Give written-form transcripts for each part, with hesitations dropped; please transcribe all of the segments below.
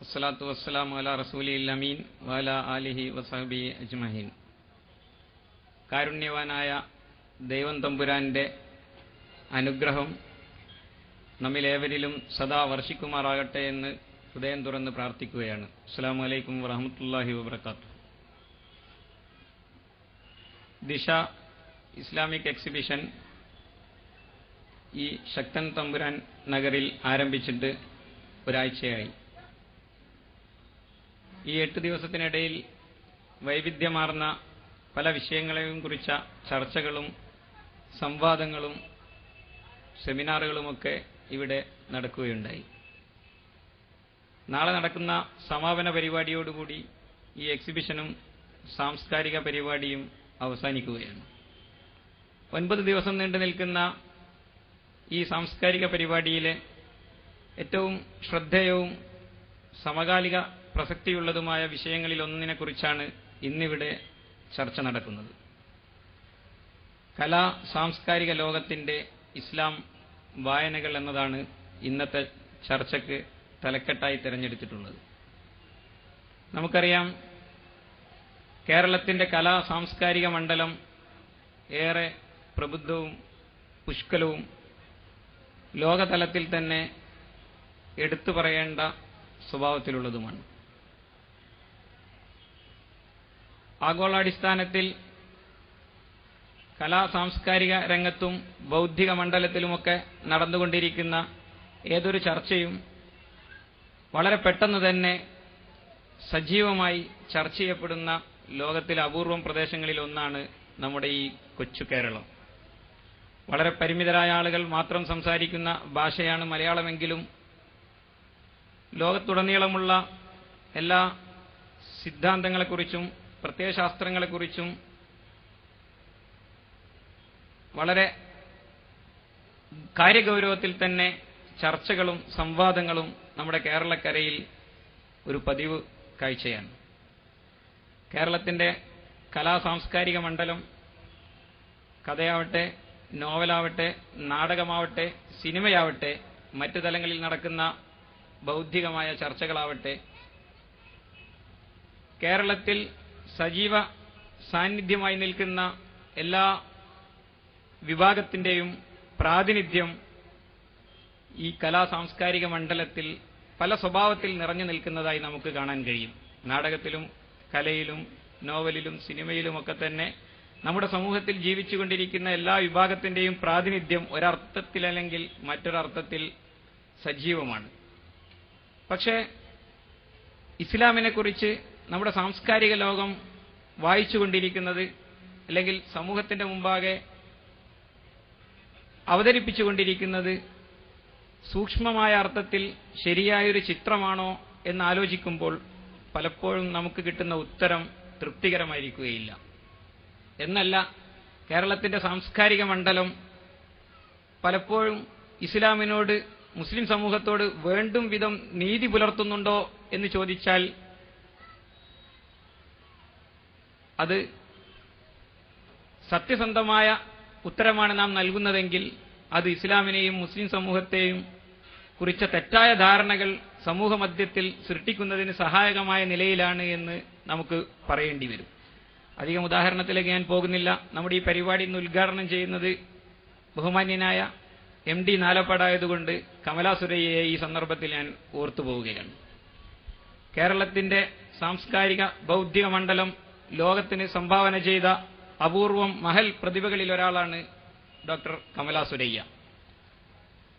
വസ്സലാത്തു വസ്സലാമു അലാ റസൂലിൽ അമീൻ വഅലാ ആലിഹി വസഹബിഹി അജ്മഈൻ. കാരുണ്യവാനായ ദൈവം തമ്പുരാന്റെ അനുഗ്രഹം നമ്മിലേവരിലും സദാ വർഷിക്കുമാറാകട്ടെ എന്ന് ഹൃദയം തുറന്ന് പ്രാർത്ഥിക്കുകയാണ്. അസ്സലാമു അലൈക്കും വറഹ്മത്തുള്ളാഹി വബറകാതുഹു. ദിശ ഇസ്ലാമിക് എക്സിബിഷൻ ഈ ശക്തൻ തമ്പുരാൻ നഗറിൽ ആരംഭിച്ചിട്ട് ഒരാഴ്ചയായി. ഈ 8 ദിവസത്തിനിടയിൽ വൈവിധ്യമാർന്ന പല വിഷയങ്ങളെയും കുറിച്ച ചർച്ചകളും സംവാദങ്ങളും സെമിനാറുകളുമൊക്കെ ഇവിടെ നടക്കുകയുണ്ടായി. നാളെ നടക്കുന്ന സമാപന പരിപാടിയോടുകൂടി ഈ എക്സിബിഷനും സാംസ്കാരിക പരിപാടിയും അവസാനിക്കുകയാണ്. 9 ദിവസം നീണ്ടു നിൽക്കുന്ന ഈ സാംസ്കാരിക പരിപാടിയിലെ ഏറ്റവും ശ്രദ്ധേയവും സമകാലിക പ്രസക്തിയുള്ളതുമായ വിഷയങ്ങളിൽ ഒന്നിനെക്കുറിച്ചാണ് ഇന്നിവിടെ ചർച്ച നടക്കുന്നത്. കലാ സാംസ്കാരിക ലോകത്തിന്റെ ഇസ്ലാം വായനകൾ എന്നതാണ് ഇന്നത്തെ ചർച്ചയ്ക്ക് തലക്കെട്ടായി തിരഞ്ഞെടുത്തിട്ടുള്ളത്. നമുക്കറിയാം, കേരളത്തിന്റെ കലാ സാംസ്കാരിക മണ്ഡലം ഏറെ പ്രബുദ്ധവും പുഷ്കലവും ലോകതലത്തിൽ തന്നെ എടുത്തു പറയേണ്ട സ്വഭാവത്തിലുള്ളതുമാണ്. ആഗോളാടിസ്ഥാനത്തിൽ കലാ സാംസ്കാരിക രംഗത്തും ബൗദ്ധിക മണ്ഡലത്തിലുമൊക്കെ നടന്നുകൊണ്ടിരിക്കുന്ന ഏതൊരു ചർച്ചയും വളരെ പെട്ടെന്ന് തന്നെ സജീവമായി ചർച്ച ചെയ്യപ്പെടുന്ന ലോകത്തിലെ അപൂർവം പ്രദേശങ്ങളിൽ ഒന്നാണ് നമ്മുടെ ഈ കൊച്ചു കേരളം. വളരെ പരിമിതരായ ആളുകൾ മാത്രം സംസാരിക്കുന്ന ഭാഷയാണ് മലയാളമെങ്കിലും ലോകത്തുടനീളമുള്ള എല്ലാ സിദ്ധാന്തങ്ങളെക്കുറിച്ചും പ്രത്യയശാസ്ത്രങ്ങളെക്കുറിച്ചും വളരെ കാര്യഗൗരവത്തിൽ തന്നെ ചർച്ചകളും സംവാദങ്ങളും നമ്മുടെ കേരളക്കരയിൽ ഒരു പതിവ് കാഴ്ചയാണ്. കേരളത്തിന്റെ കലാ സാംസ്കാരിക മണ്ഡലം കഥയാവട്ടെ, നോവലാവട്ടെ, നാടകമാവട്ടെ, സിനിമയാവട്ടെ, മറ്റു തലങ്ങളിൽ നടക്കുന്ന ബൗദ്ധികമായ ചർച്ചകളാവട്ടെ, കേരളത്തിൽ സജീവ സാന്നിധ്യമായി നിൽക്കുന്ന എല്ലാ വിഭാഗത്തിന്റെയും പ്രാതിനിധ്യം ഈ കലാ സാംസ്കാരിക മണ്ഡലത്തിൽ പല സ്വഭാവത്തിൽ നിറഞ്ഞു നിൽക്കുന്നതായി നമുക്ക് കാണാൻ കഴിയും. നാടകത്തിലും കലയിലും നോവലിലും സിനിമയിലുമൊക്കെ തന്നെ നമ്മുടെ സമൂഹത്തിൽ ജീവിച്ചുകൊണ്ടിരിക്കുന്ന എല്ലാ വിഭാഗത്തിന്റെയും പ്രാതിനിധ്യം ഒരർത്ഥത്തിലല്ലെങ്കിൽ മറ്റൊരർത്ഥത്തിൽ സജീവമാണ്. പക്ഷേ ഇസ്ലാമിനെക്കുറിച്ച് നമ്മുടെ സാംസ്കാരിക ലോകം വായിച്ചുകൊണ്ടിരിക്കുന്നത് അല്ലെങ്കിൽ സമൂഹത്തിന്റെ മുമ്പാകെ അവതരിപ്പിച്ചുകൊണ്ടിരിക്കുന്നത് സൂക്ഷ്മമായ അർത്ഥത്തിൽ ശരിയായൊരു ചിത്രമാണോ എന്നാലോചിക്കുമ്പോൾ പലപ്പോഴും നമുക്ക് കിട്ടുന്ന ഉത്തരം തൃപ്തികരമായിരിക്കുകയില്ല. എന്നല്ല, കേരളത്തിന്റെ സാംസ്കാരിക മണ്ഡലം പലപ്പോഴും ഇസ്ലാമിനോട്, മുസ്ലിം സമൂഹത്തോട് വേണ്ടും വിധം നീതി പുലർത്തുന്നുണ്ടോ എന്ന് ചോദിച്ചാൽ അത് സത്യസന്ധമായ ഉത്തരമാണ് നാം നൽകുന്നതെങ്കിൽ അത് ഇസ്ലാമിനെയും മുസ്ലിം സമൂഹത്തെയും കുറിച്ച തെറ്റായ ധാരണകൾ സമൂഹമധ്യത്തിൽ സൃഷ്ടിക്കുന്നതിന് സഹായകമായ നിലയിലാണ് എന്ന് നമുക്ക് പറയേണ്ടി വരും. അധികം ഉദാഹരണത്തിലേക്ക് ഞാൻ പോകുന്നില്ല. നമ്മുടെ ഈ പരിപാടി ഇന്ന് ഉദ്ഘാടനം ചെയ്യുന്നത് ബഹുമാന്യനായ MD നാലപ്പാടായതുകൊണ്ട് കമലാ സുരയ്യയെ ഈ സന്ദർഭത്തിൽ ഞാൻ ഓർത്തുപോവുകയാണ്. കേരളത്തിന്റെ സാംസ്കാരിക ബൗദ്ധിക മണ്ഡലം ലോകത്തിന് സംഭാവന ചെയ്ത അപൂർവം മഹൽ പ്രതിഭകളിൽ ഒരാളാണ് ഡോക്ടർ കമലാ സുരയ്യ.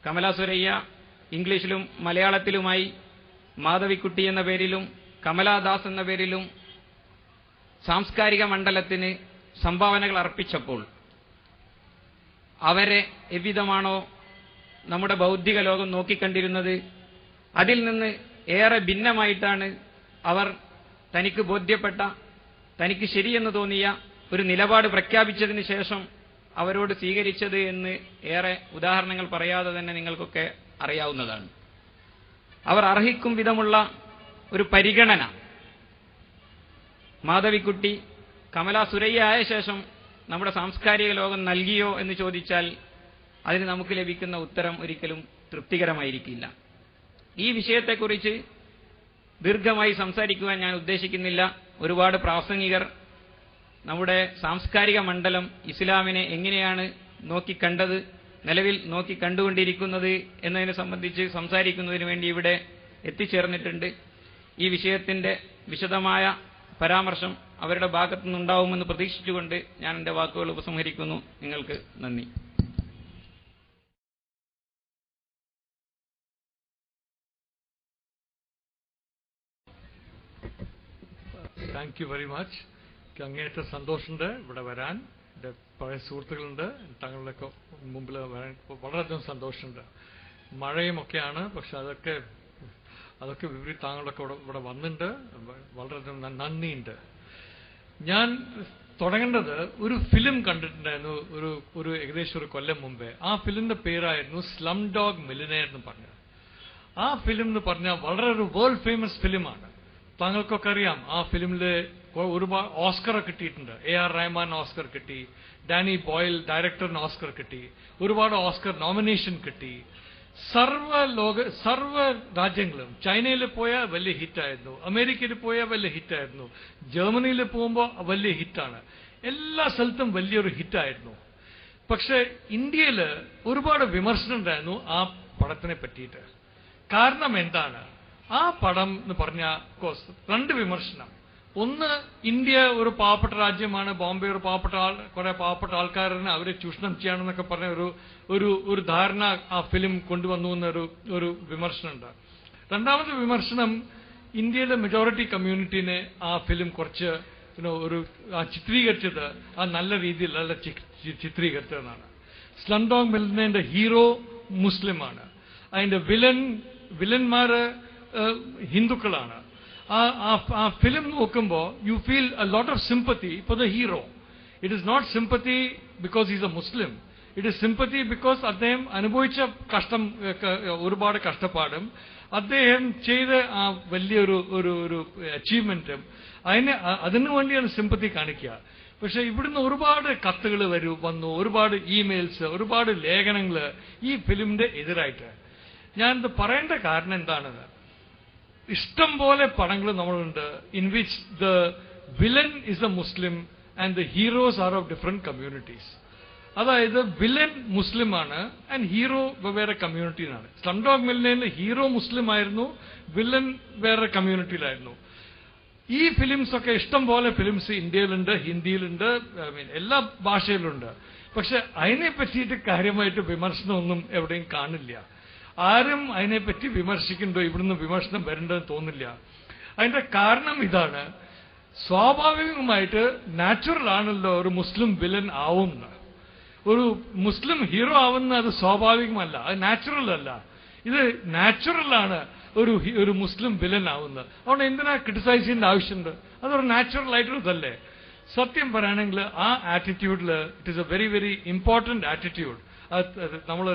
കമലാ സുരയ്യ ഇംഗ്ലീഷിലും മലയാളത്തിലുമായി മാധവിക്കുട്ടി എന്ന പേരിലും കമലാദാസ് എന്ന പേരിലും സാംസ്കാരിക മണ്ഡലത്തിന് സംഭാവനകൾ അർപ്പിച്ചപ്പോൾ അവരെ എவ்விதമാണോ നമ്മുടെ ബൗദ്ധിക ലോകം നോക്കിക്കണ്ടിരുന്നത്, അതിൽ നിന്ന് ഏറെ ഭിന്നമായിട്ടാണ് അവർ തനിക്ക് ബോധ്യപ്പെട്ട, തനിക്ക് ശരിയെന്ന് തോന്നിയ ഒരു നിലപാട് പ്രഖ്യാപിച്ചതിന് ശേഷം അവരോട് സ്വീകരിച്ചത് എന്ന് ഏറെ ഉദാഹരണങ്ങൾ പറയാതെ തന്നെ നിങ്ങൾക്കൊക്കെ അറിയാവുന്നതാണ്. അവർ അർഹിക്കും വിധമുള്ള ഒരു പരിഗണന മാധവിക്കുട്ടി കമലാ സുരയ്യ ആയ ശേഷം നമ്മുടെ സാംസ്കാരിക ലോകം നൽകിയോ എന്ന് ചോദിച്ചാൽ അതിന് നമുക്ക് ലഭിക്കുന്ന ഉത്തരം ഒരിക്കലും തൃപ്തികരമായിരിക്കില്ല. ഈ വിഷയത്തെക്കുറിച്ച് ദീർഘമായി സംസാരിക്കുവാൻ ഞാൻ ഉദ്ദേശിക്കുന്നില്ല. ഒരുപാട് പ്രാസംഗികർ നമ്മുടെ സാംസ്കാരിക മണ്ഡലം ഇസ്ലാമിനെ എങ്ങനെയാണ് നോക്കിക്കണ്ടത്, നിലവിൽ നോക്കിക്കണ്ടുകൊണ്ടിരിക്കുന്നത് എന്നതിനെ സംബന്ധിച്ച് സംസാരിക്കുന്നതിന് വേണ്ടി ഇവിടെ എത്തിച്ചേർന്നിട്ടുണ്ട്. ഈ വിഷയത്തിന്റെ വിശദമായ പരാമർശം അവരുടെ ഭാഗത്തു നിന്നുണ്ടാവുമെന്ന് പ്രതീക്ഷിച്ചുകൊണ്ട് ഞാൻ എൻ്റെ വാക്കുകൾ ഉപസംഹരിക്കുന്നു. നിങ്ങൾക്ക് നന്ദി. Thank you very much. അങ്ങേറ്റ സന്തോഷമുണ്ട് ഇവിടെ വരാൻ. എൻ്റെ പഴയ സുഹൃത്തുക്കളുണ്ട്, തങ്ങളുടെയൊക്കെ മുമ്പിൽ വരാൻ വളരെയധികം സന്തോഷമുണ്ട്. മഴയും ഒക്കെയാണ്, പക്ഷെ അതൊക്കെ വിപരീത താങ്കളൊക്കെ ഇവിടെ വന്നിട്ടുണ്ട്. വളരെയധികം നന്ദിയുണ്ട്. ഞാൻ തുടങ്ങേണ്ടത് ഒരു ഫിലിം കണ്ടിട്ടുണ്ടായിരുന്നു ഒരു ഏകദേശം ഒരു കൊല്ലം മുമ്പേ. ആ ഫിലിമിന്റെ പേരായിരുന്നു സ്ലം ഡോഗ് മില്ലിയനെയർ എന്ന് പറഞ്ഞത്. ആ ഫിലിം എന്ന് പറഞ്ഞാൽ വളരെ ഒരു വേൾഡ് ഫേമസ് ഫിലിമാണ്. താങ്കൾക്കൊക്കെ അറിയാം, ആ ഫിലിമില് ഒരുപാട് ഓസ്കർ കിട്ടിയിട്ടുണ്ട്. AR റഹ്മാൻ ഓസ്കർ കിട്ടി, ഡാനി ബോയിൽ ഡയറക്ടറിന് ഓസ്കർ കിട്ടി, ഒരുപാട് ഓസ്കർ നോമിനേഷൻ കിട്ടി. സർവ്വ രാജ്യങ്ങളും, ചൈനയിൽ പോയാൽ വലിയ ഹിറ്റായിരുന്നു, അമേരിക്കയിൽ പോയാൽ വലിയ ഹിറ്റായിരുന്നു, ജർമ്മനിയിൽ പോകുമ്പോൾ വലിയ ഹിറ്റാണ്, എല്ലാ സ്ഥലത്തും വലിയൊരു ഹിറ്റായിരുന്നു. പക്ഷെ ഇന്ത്യയിൽ ഒരുപാട് വിമർശനം ഉണ്ടായിരുന്നു ആ പടത്തിനെ പറ്റിയിട്ട്. കാരണം എന്താണ്? ആ പടം എന്ന് പറഞ്ഞാൽ രണ്ട് വിമർശനം. ഒന്ന്, ഇന്ത്യ ഒരു പാവപ്പെട്ട രാജ്യമാണ്, ബോംബെ ഒരു കുറെ പാവപ്പെട്ട ആൾക്കാരന് അവരെ ചൂഷണം ചെയ്യാണെന്നൊക്കെ പറഞ്ഞ ഒരു ധാരണ ആ ഫിലിം കൊണ്ടുവന്നു എന്നൊരു വിമർശനമുണ്ട്. രണ്ടാമത്തെ വിമർശനം, ഇന്ത്യയിലെ മെജോറിറ്റി കമ്മ്യൂണിറ്റിനെ ആ ഫിലിം കുറച്ച് ചിത്രീകരിച്ചത് ആ നല്ല രീതിയിൽ ചിത്രീകരിച്ചതെന്നാണ്. സ്ലം ഡോഗ് മില്ലിയനെയറിന്റെ ഹീറോ മുസ്ലിമാണ്, അതിന്റെ വില്ലന്മാര് ഹിന്ദുക്കളാണ്. ആ ഫിലിം നോക്കുമ്പോൾ you feel a lot of sympathy for the hero. It is not sympathy because he's a Muslim, it is sympathy because അദ്ദേഹം അനുഭവിച്ച ഒരുപാട് കഷ്ടപ്പാടും അദ്ദേഹം ചെയ്ത ആ വലിയൊരു അച്ചീവ്മെന്റും അതിനു വേണ്ടിയാണ് സിമ്പത്തി കാണിക്കുക. പക്ഷെ ഇവിടുന്ന് ഒരുപാട് കത്തുകൾ വന്നു, ഒരുപാട് ഇമെയിൽസ്, ഒരുപാട് ലേഖനങ്ങൾ ഈ ഫിലിമിന്റെ എതിരായിട്ട്. ഞാനിത് പറയേണ്ട കാരണം എന്താണെന്ന്, ഇഷ്ടം പോലെ പടങ്ങൾ നമ്മളുണ്ട് in which the villain is a Muslim and the heroes are of different communities. അതായത് വില്ലൻ മുസ്ലിമാണ് ആൻഡ് ഹീറോ വേറെ കമ്മ്യൂണിറ്റിയിലാണ്. സ്ലം ഡോഗ് മില്ലിയനെയറിൽ ഹീറോ മുസ്ലിം ആയിരുന്നു, വില്ലൻ വേറെ കമ്മ്യൂണിറ്റിയിലായിരുന്നു. ഈ ഫിലിംസ് ഒക്കെ ഇഷ്ടം പോലെ ഫിലിംസ് ഇന്ത്യയിലുണ്ട്, ഹിന്ദിയിലുണ്ട്, എല്ലാ ഭാഷയിലുണ്ട്. പക്ഷെ അതിനെ പറ്റിയിട്ട് കാര്യമായിട്ട് വിമർശനമൊന്നും എവിടെയും കാണില്ല. ആരും അതിനെപ്പറ്റി വിമർശിക്കുന്നുണ്ടോ, ഇവിടുന്ന് വിമർശനം വരേണ്ടതെന്ന് തോന്നില്ല. അതിന്റെ കാരണം ഇതാണ്, സ്വാഭാവികമായിട്ട് നാച്ചുറൽ ആണല്ലോ ഒരു മുസ്ലിം വില്ലൻ ആവുന്ന, ഒരു മുസ്ലിം ഹീറോ ആവുന്ന. അത് സ്വാഭാവികമല്ല, അത് നാച്ചുറൽ അല്ല. ഇത് നാച്ചുറലാണ് ഒരു മുസ്ലിം വില്ലൻ ആവുന്നത്. അതുകൊണ്ട് എന്തിനാ ക്രിട്ടിസൈസ് ചെയ്യേണ്ട ആവശ്യമുണ്ട്? അതൊരു നാച്ചുറൽ ആയിട്ടുള്ളതല്ലേ. സത്യം പറയുകയാണെങ്കിൽ ആ ആറ്റിറ്റ്യൂഡിൽ it is a very very important attitude. നമ്മൾ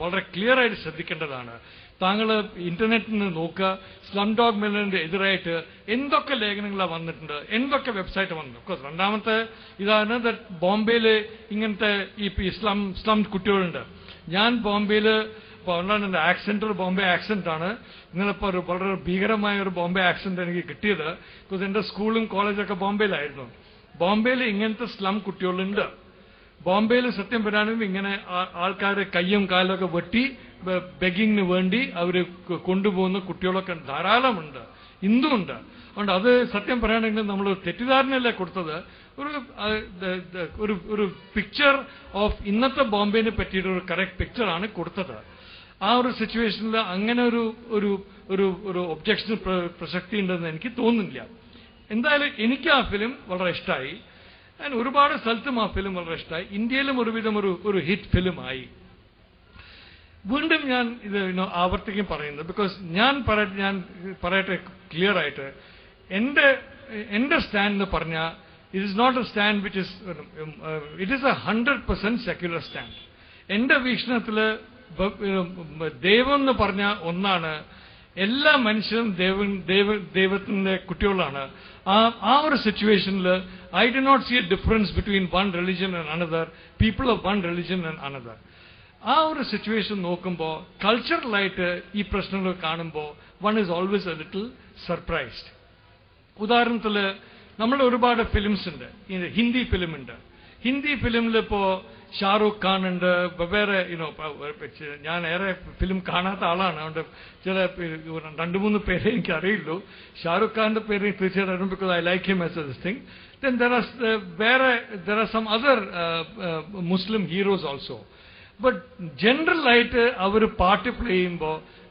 വളരെ ക്ലിയർ ആയിട്ട് ശ്രദ്ധിക്കേണ്ടതാണ്. താങ്കൾ ഇന്റർനെറ്റിൽ നിന്ന് നോക്കുക, സ്ലം ഡോഗ് മില്ലിയനെയറിന്റെ എതിരായിട്ട് എന്തൊക്കെ ലേഖനങ്ങളാണ് വന്നിട്ടുണ്ട്, എന്തൊക്കെ വെബ്സൈറ്റ് വന്നു. രണ്ടാമത്തെ ഇതാണ് ബോംബെയില് ഇങ്ങനത്തെ ഈ സ്ലം കുട്ടികളുണ്ട്. ഞാൻ ബോംബെയില് എന്റെ ആക്സെന്റ് ഒരു ബോംബെ ആക്സെന്റ് ആണ്. ഇന്നിപ്പോ വളരെ ഭീകരമായ ഒരു ബോംബെ ആക്സെന്റ് എനിക്ക് കിട്ടിയത്. ബിക്കോസ് എന്റെ സ്കൂളും കോളേജൊക്കെ ബോംബെയിലായിരുന്നു. ബോംബെയിൽ ഇങ്ങനത്തെ സ്ലം കുട്ടികളുണ്ട്. ബോംബെയിൽ സത്യം പറയാണെങ്കിൽ ഇങ്ങനെ ആൾക്കാരെ കയ്യും കാലൊക്കെ വെട്ടി ബെഗിങ്ങിന് വേണ്ടി അവര് കൊണ്ടുപോകുന്ന കുട്ടികളൊക്കെ ധാരാളമുണ്ട്, ഇന്നുമുണ്ട്. അതുകൊണ്ട് അത് സത്യം പറയുകയാണെങ്കിൽ നമ്മൾ തെറ്റിദ്ധാരണയല്ലേ കൊടുത്തത്. ഒരു പിക്ചർ ഓഫ് ഇന്നത്തെ ബോംബെനെ പറ്റിയിട്ട് ഒരു കറക്റ്റ് പിക്ചറാണ് കൊടുത്തത്. ആ ഒരു സിറ്റുവേഷനിൽ അങ്ങനെ ഒരു ഒബ്ജക്ഷൻ പ്രസക്തി ഉണ്ടെന്ന് എനിക്ക് തോന്നുന്നില്ല. എന്തായാലും എനിക്ക് ആ ഫിലിം വളരെ ഇഷ്ടമായി. ഞാൻ ഒരുപാട് സ്ഥലത്തും ആ ഫിലിം വളരെ ഇഷ്ടമായി. ഇന്ത്യയിലും ഒരുവിധം ഒരു ഹിറ്റ് ഫിലിമായി. വീണ്ടും ഞാൻ ഇത് ആവർത്തിക്കും പറയുന്നത്, ബിക്കോസ് ഞാൻ പറയട്ടെ ക്ലിയർ ആയിട്ട്, എന്റെ സ്റ്റാൻഡ് എന്ന് പറഞ്ഞാൽ it is not a stand which is it is 100% secular stand. എന്റെ വീക്ഷണത്തില് ദൈവം എന്ന് പറഞ്ഞ ഒന്നാണ്. എല്ലാ മനുഷ്യരും ദൈവത്തിന്റെ കുട്ടികളാണ്. ആ ഒരു സിറ്റുവേഷനിൽ I do not see a difference between one religion and another, people of one religion and another. ആ ഒരു സിറ്റുവേഷൻ നോക്കുമ്പോൾ കൾച്ചറലായിട്ട് ഈ പ്രശ്നങ്ങൾ കാണുമ്പോൾ one is always a little surprised. ഉദാഹരണത്തിൽ നമ്മൾ ഒരുപാട് ഫിലിംസ് ഉണ്ട്, ഹിന്ദി ഫിലിം ഉണ്ട്. ഹിന്ദി ഫിലിമിൽ ഇപ്പോ ഷാറൂഖ് ഖാൻ ഉണ്ട്, വേറെ ഞാൻ ഏറെ ഫിലിം കാണാത്ത ആളാണ്, അതുകൊണ്ട് ചില 2-3 പേരെ എനിക്ക് അറിയുള്ളൂ. ഷാറൂഖ് ഖാന്റെ പേര് തീർച്ചയായിട്ടും because I like him as this thing. Then there are some other Muslim heroes also. But general light our part playing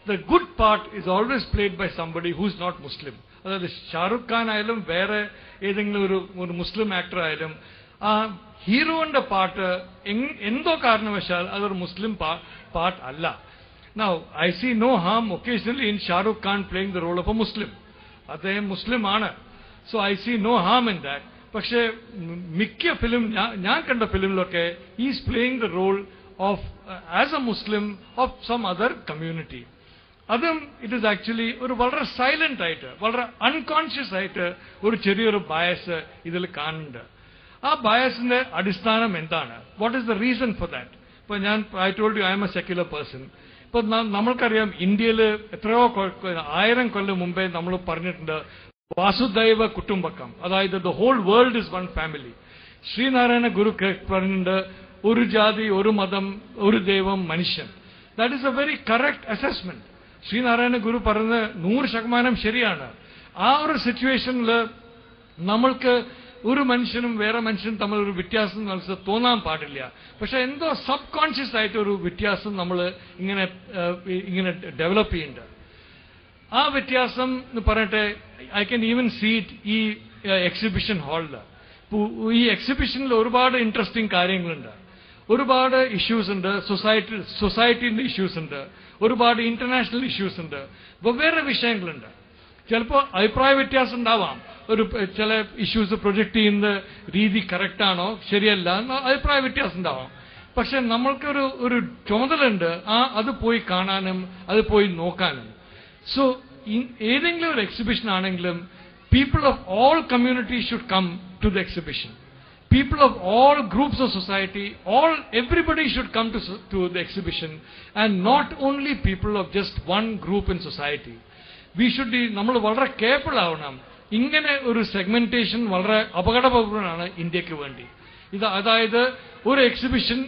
the good part is always played by somebody who's not Muslim. That is Shahrukh Khan ayalum vera edengilum oru Muslim actor ayalum hero inde part endo karanavashal adur Muslim part alla. Now I see no harm occasionally in Shahrukh Khan playing the role of a Muslim. Adhe Muslim aanu, so I see no harm in that. പക്ഷേ മിക്ക film ഞാൻ കണ്ട ഫിലിമിലൊക്കെ is playing the role of as a Muslim of some other community. അതും it is actually ഒരു വളരെ silent ആയിട്ട് വളരെ അൺകോൺഷ്യസ് ആയിട്ട് ഒരു ചെറിയൊരു ബയസ് ഇതിൽ കാണുന്നുണ്ട്. ആ ബയസിന്റെ അടിസ്ഥാനം എന്താണ്? What is the reason for that? ഇപ്പൊ ഞാൻ I told you I M A secular person. ഇപ്പൊ നമ്മൾക്കറിയാം ഇന്ത്യയിൽ എത്രയോ 1000 കൊല്ലം മുമ്പേ നമ്മൾ പറഞ്ഞിട്ടുണ്ട് വാസുദൈവ കുടുംബകം, അതായത് the whole world is one family. Sree Narayana Guru പറഞ്ഞിട്ടുണ്ട് ഒരു ജാതി ഒരു മതം ഒരു ദൈവം മനുഷ്യൻ. That is a very correct assessment. Sree Narayana Guru പറഞ്ഞത് 100% ശരിയാണ്. ആ ഒരു സിറ്റുവേഷനിൽ നമ്മൾക്ക് ഒരു മനുഷ്യനും വേറെ മനുഷ്യനും തമ്മിൽ ഒരു വ്യത്യാസം തോന്നാൻ പാടില്ല. പക്ഷെ എന്തോ സബ് കോൺഷ്യസ് ആയിട്ട് ഒരു വ്യത്യാസം നമ്മൾ ഇങ്ങനെ ഡെവലപ്പ് ചെയ്യുന്നുണ്ട്. ആ വ്യത്യാസം എന്ന് പറയട്ടെ, I can even see it ഈ എക്സിബിഷൻ ഹാളിൽ. ഈ എക്സിബിഷനിൽ ഒരുപാട് ഇൻട്രസ്റ്റിംഗ് കാര്യങ്ങളുണ്ട്, ഒരുപാട് ഇഷ്യൂസ് ഉണ്ട്, സൊസൈറ്റിന്റെ ഇഷ്യൂസ് ഉണ്ട്, ഒരുപാട് ഇന്റർനാഷണൽ ഇഷ്യൂസ് ഉണ്ട്, വെവ്വേറെ വിഷയങ്ങളുണ്ട്. ചിലപ്പോൾ അഭിപ്രായ വ്യത്യാസം ഉണ്ടാവാം, ചില ഇഷ്യൂസ് പ്രൊജക്ട് ചെയ്യുന്ന രീതി കറക്റ്റാണോ ശരിയല്ല എന്ന അഭിപ്രായ വ്യത്യാസം ഉണ്ടാവാം. പക്ഷെ നമ്മൾക്കൊരു ചുമതലയുണ്ട്, അത് പോയി കാണാനും അത് പോയി നോക്കാനും. So, ഏതെങ്കിലും ഒരു എക്സിബിഷൻ ആണെങ്കിലും people of all communities should come to the exhibition. People of all groups of society, everybody should come to the exhibition, and not only people of just one group in society. We should be, നമ്മൾ വളരെ careful ആവണം. ഇങ്ങനെ ഒരു segmentation വളരെ അപകടപൂർവ്വമാണ് ഇന്ത്യക്ക് വേണ്ടി. അതായത് ഒരു എക്സിബിഷൻ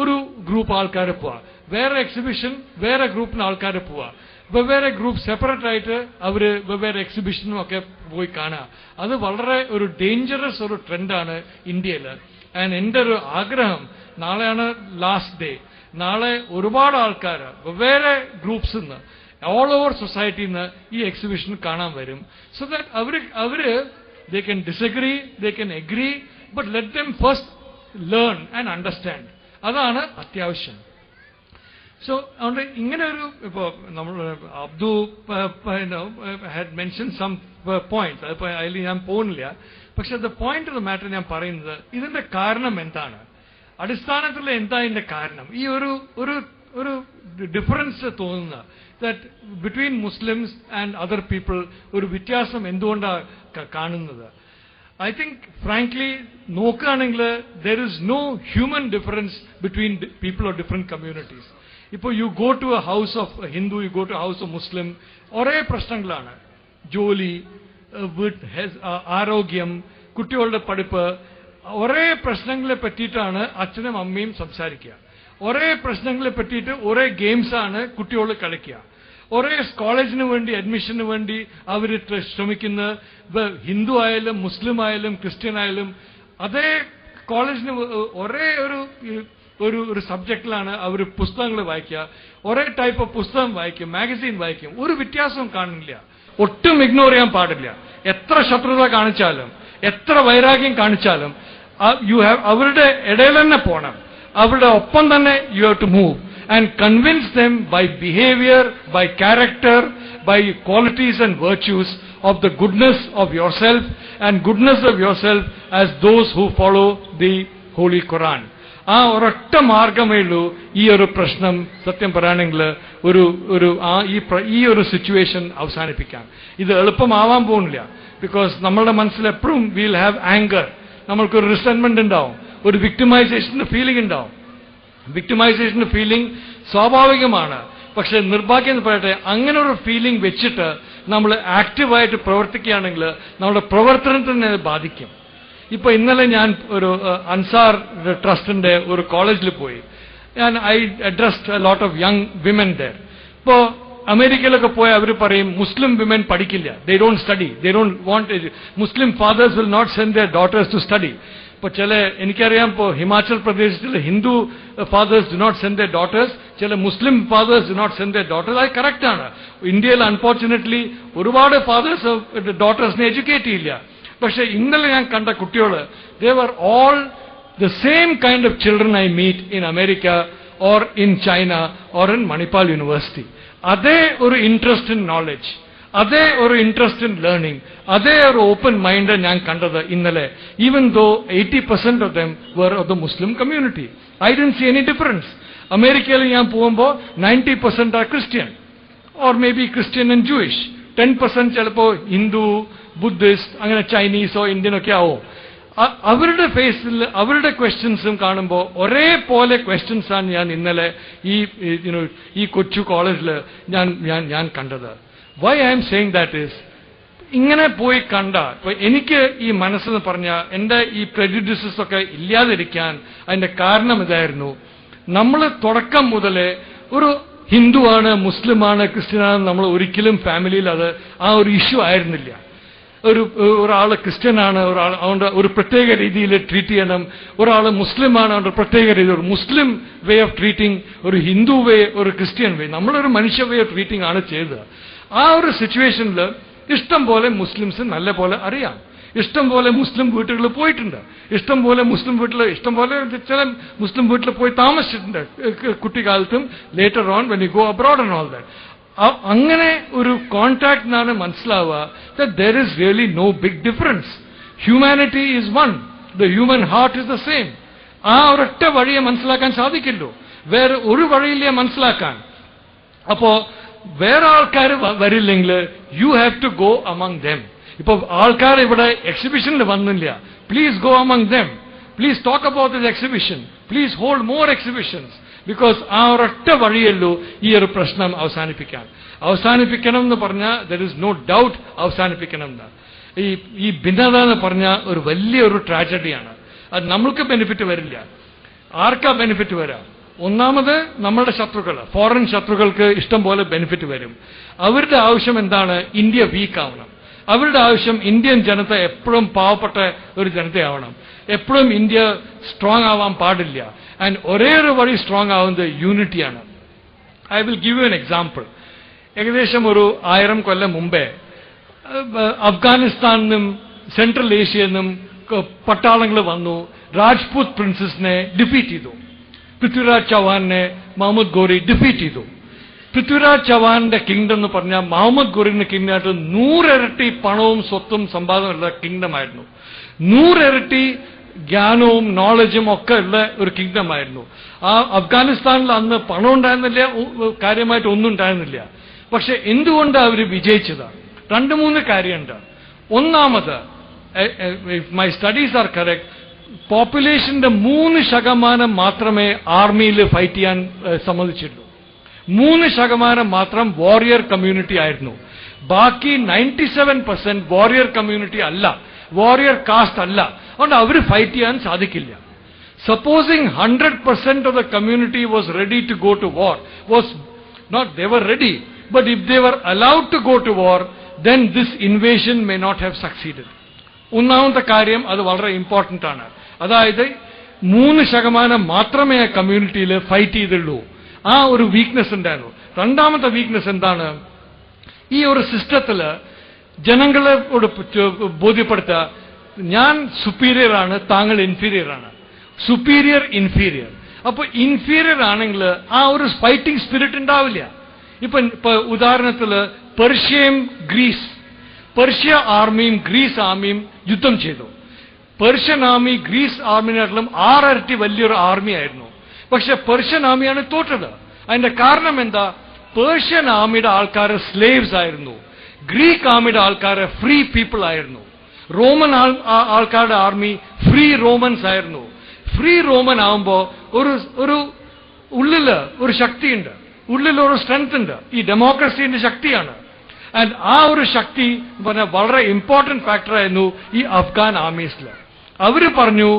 ഒരു ഗ്രൂപ്പ് ആൾക്കാർ പോവാ, വേറെ എക്സിബിഷൻ വേറെ ഗ്രൂപ്പിന് ആൾക്കാർ പോവാ, വെവ്വേറെ ഗ്രൂപ്പ് സെപ്പറേറ്റ് ആയിട്ട് അവര് വെവ്വേറെ എക്സിബിഷനും ഒക്കെ പോയി കാണുക. അത് വളരെ ഒരു ഡേഞ്ചറസ് ഒരു ട്രെൻഡാണ് ഇന്ത്യയിൽ. ആൻഡ് എൻ്റെ ഒരു ആഗ്രഹം, നാളെയാണ് ലാസ്റ്റ് ഡേ, നാളെ ഒരുപാട് ആൾക്കാർ വെവ്വേറെ ഗ്രൂപ്പ്സ് നിന്ന് ഓൾ ഓവർ സൊസൈറ്റിയിൽ നിന്ന് ഈ എക്സിബിഷൻ കാണാൻ വരും. സോ ദാറ്റ് അവര് they can disagree, they can agree, but let them first learn and understand. അതാണ് അത്യാവശ്യം. സോ അതുകൊണ്ട് ഇങ്ങനെ ഒരു ഇപ്പോ നമ്മൾ Abdu had mention some point, അതിപ്പോ അതിൽ ഞാൻ പോകുന്നില്ല. പക്ഷെ the point of the matter ഞാൻ പറയുന്നത്, ഇതിന്റെ കാരണം എന്താണ്, അടിസ്ഥാനത്തിൽ എന്താ ഇതിന്റെ കാരണം? ഈ ഒരു ഡിഫറൻസ് തോന്നുന്ന that between Muslims and other people ഒരു വ്യത്യാസം എന്തുകൊണ്ടാണ് കാണുന്നത്? I think, frankly, നോക്കുകയാണെങ്കിൽ there is no human difference between people of different communities. ഇപ്പോൾ you go to a house of a Hindu, you go to a house of Muslim, ഒരേ പ്രശ്നങ്ങളാണ്. ജോലി, ആരോഗ്യം, കുട്ടികളുടെ പഠിപ്പ്, ഒരേ പ്രശ്നങ്ങളെ പറ്റിയിട്ടാണ് അച്ഛനും അമ്മയും സംസാരിക്കുക. ഒരേ പ്രശ്നങ്ങളെ പറ്റിയിട്ട് ഒരേ ഗെയിംസാണ് കുട്ടികൾ കളിക്കുക. ഒരേ കോളേജിന് വേണ്ടി അഡ്മിഷന് വേണ്ടി അവർ ശ്രമിക്കുന്ന, ഹിന്ദു ആയാലും മുസ്ലിം ആയാലും ക്രിസ്ത്യൻ ആയാലും അതേ കോളേജിന് ഒരേ ഒരു സബ്ജക്റ്റിലാണ് അവർ പുസ്തകങ്ങൾ വായിക്കുക, ഒരേ ടൈപ്പ് ഓഫ് പുസ്തകം വായിക്കും, മാഗസീൻ വായിക്കും. ഒരു വ്യത്യാസവും കാണില്ല. ഒട്ടും ഇഗ്നോർ ചെയ്യാൻ പാടില്ല. എത്ര ശത്രുത കാണിച്ചാലും എത്ര വൈരാഗ്യം കാണിച്ചാലും അവരുടെ ഇടയിൽ തന്നെ പോകണം. അവരുടെ ഒപ്പം തന്നെ you have to move and convince them by behavior, by character, by qualities and virtues of the goodness of yourself and goodness of yourself as those who follow the Holy Quran. ആ ഒരൊറ്റ മാർഗമേ ഉള്ളൂ ഈ ഒരു പ്രശ്നം സത്യം പറയുകയാണെങ്കിൽ ഈ ഒരു സിറ്റുവേഷൻ അവസാനിപ്പിക്കാൻ. ഇത് എളുപ്പമാവാൻ പോകുന്നില്ല. ബിക്കോസ് നമ്മളുടെ മനസ്സിൽ എപ്പോഴും വിൽ ഹാവ് ആങ്കർ, നമ്മൾക്കൊരു റിസെന്റ്മെന്റ് ഉണ്ടാവും, ഒരു വിക്ടിമൈസേഷന്റെ ഫീലിംഗ് ഉണ്ടാവും. വിക്ടിമൈസേഷൻ ഫീലിംഗ് സ്വാഭാവികമാണ്. പക്ഷെ നിർഭാഗ്യം എന്ന് പറയട്ടെ, അങ്ങനെ ഒരു ഫീലിംഗ് വെച്ചിട്ട് നമ്മൾ ആക്റ്റീവായിട്ട് പ്രവർത്തിക്കുകയാണെങ്കിൽ നമ്മുടെ പ്രവർത്തനത്തിനെ ബാധിക്കും. ഇപ്പൊ ഇന്നലെ ഞാൻ ഒരു അൻസാർ ട്രസ്റ്റിന്റെ ഒരു കോളേജിൽ പോയി. I addressed a lot of young women there. ഇപ്പോ അമേരിക്കയിലൊക്കെ പോയി അവർ പറയും മുസ്ലിം വിമൻ പഠിക്കില്ല, they don't study, they don't want, Muslim fathers will not send their daughters to study. ഇപ്പൊ എനിക്കറിയാം, ഇപ്പോ ഹിമാചൽ പ്രദേശിൽ Hindu fathers do not send their daughters, ചില Muslim fathers do not send their daughters. അത് കറക്റ്റ് ആണ്. ഇന്ത്യയിൽ unfortunately ഒരുപാട് ഫാദേഴ്സ് ഡോട്ടേഴ്സിനെ എഡ്യൂക്കേറ്റ് ചെയ്യില്ല. പക്ഷെ ഇന്നലെ ഞാൻ കണ്ട കുട്ടികൾ, they were all the same kind of children I meet in America or in China or in Manipal university. അതേ ഒരു ഇൻട്രസ്റ്റ് ഇൻ നോളജ്, അതേ ഒരു ഇൻട്രസ്റ്റ് ഇൻ ലേണിംഗ്, അതേ ഒരു ഓപ്പൺ മൈൻഡ് ഞാൻ കണ്ടത് ഇന്നലെ. Even though 80% of them were of the Muslim community. I didn't see any difference. അമേരിക്കയിൽ ഞാൻ പോകുമ്പോൾ 90% are Christian or may be Christian and Jewish, 10% ചിലപ്പോൾ ഹിന്ദു, ബുദ്ധിസ്റ്റ്, അങ്ങനെ ചൈനീസോ ഇന്ത്യനൊക്കെ ആവും. അവരുടെ ഫേസിൽ അവരുടെ ക്വസ്റ്റ്യൻസും കാണുമ്പോൾ ഒരേപോലെ ക്വസ്റ്റ്യൻസ് ആണ് ഞാൻ ഇന്നലെ ഈ കൊച്ചു കോളേജിൽ ഞാൻ കണ്ടത്. Why I am saying that is, ഇങ്ങനെ പോയി കണ്ട, ഇപ്പൊ എനിക്ക് ഈ മനസ്സെന്ന് പറഞ്ഞ എന്റെ ഈ പ്രെജുഡിസസ് ഒക്കെ ഇല്ലാതിരിക്കാൻ അതിന്റെ കാരണം ഇതായിരുന്നു. നമ്മൾ തുടക്കം മുതലേ ഒരു ഹിന്ദുവാണ്, മുസ്ലിമാണ്, ക്രിസ്ത്യനാണ്, നമ്മൾ ഒരിക്കലും ഫാമിലിയിൽ അത് ആ ഒരു ഇഷ്യൂ ആയിരുന്നില്ല. ഒരാൾ ക്രിസ്ത്യനാണ്, ഒരാൾ അതുകൊണ്ട് ഒരു പ്രത്യേക രീതിയിൽ ട്രീറ്റ് ചെയ്യണം, ഒരാൾ മുസ്ലിമാണ് അതുകൊണ്ട് പ്രത്യേക രീതി, ഒരു മുസ്ലിം വേ ഓഫ് ട്രീറ്റിംഗ്, ഒരു ഹിന്ദു വേ, ഒരു ക്രിസ്ത്യൻ വേ, നമ്മളൊരു മനുഷ്യ വേ ഓഫ് ട്രീറ്റിംഗ് ആണ് ചെയ്തത്. ആ ഒരു സിറ്റുവേഷനിൽ ഇഷ്ടം പോലെ മുസ്ലിംസ് നല്ല പോലെ അറിയാം, ഇഷ്ടം പോലെ മുസ്ലിം വീട്ടുകളിൽ പോയിട്ടുണ്ട്, ഇഷ്ടം പോലെ മുസ്ലിം വീട്ടിൽ ചില മുസ്ലിം വീട്ടിൽ പോയി താമസിച്ചിട്ടുണ്ട് കുട്ടിക്കാലത്തും, later on when you go abroad and all that. അങ്ങനെ ഒരു കോൺടാക്ട് എന്നാണ് മനസ്സിലാവുക that there is really no big difference. Humanity is one. The human heart is the same. ആ ഒരൊറ്റ വഴിയെ മനസ്സിലാക്കാൻ സാധിക്കില്ലോ, വേറെ ഒരു വഴിയില്ലേ മനസ്സിലാക്കാൻ. അപ്പോ വേറെ ആൾക്കാർ വരില്ലെങ്കിൽ you have to go among them. ഇപ്പൊ ആൾക്കാർ ഇവിടെ എക്സിബിഷനിൽ വന്നില്ല, please go among them, please talk about this exhibition, please hold more exhibitions. Because ആ ഒരൊറ്റ വഴിയല്ലോ ഈ ഒരു പ്രശ്നം അവസാനിപ്പിക്കണം എന്ന് പറഞ്ഞാൽ ദർ ഇസ് നോ ഡൗട്ട് അവസാനിപ്പിക്കണം എന്ന്. ഈ ഭിന്നത എന്ന് പറഞ്ഞാൽ ഒരു വലിയൊരു ട്രാജഡിയാണ്. അത് നമ്മൾക്ക് ബെനിഫിറ്റ് വരില്ല. ആർക്കാ ബെനിഫിറ്റ് വരാം? ഒന്നാമത് നമ്മളുടെ ശത്രുക്കൾ, ഫോറിൻ ശത്രുക്കൾക്ക് ഇഷ്ടം പോലെ ബെനിഫിറ്റ് വരും. അവരുടെ ആവശ്യം എന്താണ്? ഇന്ത്യ വീക്ക് ആവണം. അവരുടെ ആവശ്യം ഇന്ത്യൻ ജനത എപ്പോഴും പാവപ്പെട്ട ഒരു ജനതയാവണം, എപ്പോഴും ഇന്ത്യ സ്ട്രോങ് ആവാൻ പാടില്ല. ആൻഡ് ഒരേ ഒരു വഴി സ്ട്രോങ് ആവുന്നത് യൂണിറ്റിയാണ്. I will give you an example. ഏകദേശം ഒരു 1000 കൊല്ലം മുമ്പേ അഫ്ഗാനിസ്ഥാനിൽ നിന്നും സെൻട്രൽ ഏഷ്യയിൽ നിന്നും പട്ടാളങ്ങൾ വന്നു, രാജ്പൂത് പ്രിൻസസിനെ ഡിഫീറ്റ് ചെയ്തു. പൃഥ്വിരാജ് ചൗഹാനെ മുഹമ്മദ് ഗോറി ഡിഫീറ്റ് ചെയ്തു. പൃഥ്വിരാജ് ചൗഹാന്റെ കിങ്ഡം എന്ന് പറഞ്ഞാൽ മുഹമ്മദ് ഗോറിന്റെ കിങ്ഡമായിട്ട് 100 ഇരട്ടി പണവും സ്വത്തും സമ്പാദനമുള്ള കിങ്ഡം ആയിരുന്നു. 100 ഇരട്ടി ജ്ഞാനവും നോളജും ഒക്കെ ഉള്ള ഒരു കിങ്ഡം ആയിരുന്നു. ആ അഫ്ഗാനിസ്ഥാനിൽ അന്ന് പണം ഉണ്ടായിരുന്നില്ല, കാര്യമായിട്ട് ഒന്നും ഉണ്ടായിരുന്നില്ല. പക്ഷെ എന്തുകൊണ്ടാണ് അവർ വിജയിച്ചത്? 2-3 കാര്യമുണ്ട്. ഒന്നാമത്, മൈ സ്റ്റഡീസ് ആർ കറക്റ്റ്, പോപ്പുലേഷന്റെ 3% മാത്രമേ ആർമിയിൽ ഫൈറ്റ് ചെയ്യാൻ സമ്മതിച്ചിട്ടുള്ളൂ. 3% മാത്രം വാരിയർ കമ്മ്യൂണിറ്റി ആയിരുന്നു. ബാക്കി 97% വാരിയർ കമ്മ്യൂണിറ്റി അല്ല, വാരിയർ കാസ്റ്റ് അല്ല. അതുകൊണ്ട് അവർ ഫൈറ്റ് ചെയ്യാൻ സാധിക്കില്ല. Supposing 100% of the community was ready to go to war, they were ready, but if they were allowed to go to war, then this invasion may not have succeeded. ഒന്നാമത്തെ കാര്യം അത് വളരെ important ആണ്. അതായത് 3% മാത്രമേ ആ കമ്മ്യൂണിറ്റിയിൽ ഫൈറ്റ് ചെയ്തുള്ളൂ. ആ ഒരു വീക്ക്നെസ് ഉണ്ടായിരുന്നു. രണ്ടാമത്തെ വീക്ക്നെസ് എന്താണ്? ഈ ഒരു സിസ്റ്റത്തില് ജനങ്ങളെ ബോധ്യപ്പെടുത്തുക, ഞാൻ സുപ്പീരിയർ ആണ്, താങ്കൾ ഇൻഫീരിയർ ആണ്. Superior inferior. അപ്പൊ ഇൻഫീരിയർ ആണെങ്കിൽ ആ ഒരു ഫൈറ്റിംഗ് സ്പിരിറ്റ് ഉണ്ടാവില്ല. ഇപ്പൊ ഉദാഹരണത്തില് പേർഷ്യ ആർമിയും ഗ്രീസ് ആർമിയും യുദ്ധം ചെയ്തു. പേർഷ്യൻ ആർമി ഗ്രീസ് ആർമിനാട്ടിലും 6 ഇരട്ടി വലിയൊരു ആർമി ആയിരുന്നു. പക്ഷെ പേർഷ്യൻ ആർമിയാണ് തോറ്റത്. അതിന്റെ കാരണം എന്താ? പേർഷ്യൻ ആർമിയുടെ ആൾക്കാർ സ്ലേവ്സ് ആയിരുന്നു, ഗ്രീക്ക് ആർമിയുടെ ആൾക്കാർ ഫ്രീ പീപ്പിൾ ആയിരുന്നു. റോമൻ ആൾക്കാരുടെ ആർമി ഫ്രീ റോമൻസ് ആയിരുന്നു. ഫ്രീ റോമൻ ആവുമ്പോ ഒരു ഉള്ളില് ഒരു ശക്തിയുണ്ട്, ഉള്ളിലൊരു സ്ട്രെങ്ത് ഉണ്ട്. ഈ ഡെമോക്രസിന്റെ ശക്തിയാണ്. ആൻഡ് ആ ഒരു ശക്തി പറഞ്ഞ വളരെ ഇമ്പോർട്ടന്റ് ഫാക്ടറായിരുന്നു ഈ അഫ്ഗാൻ ആർമീസിൽ. അവര് പറഞ്ഞു,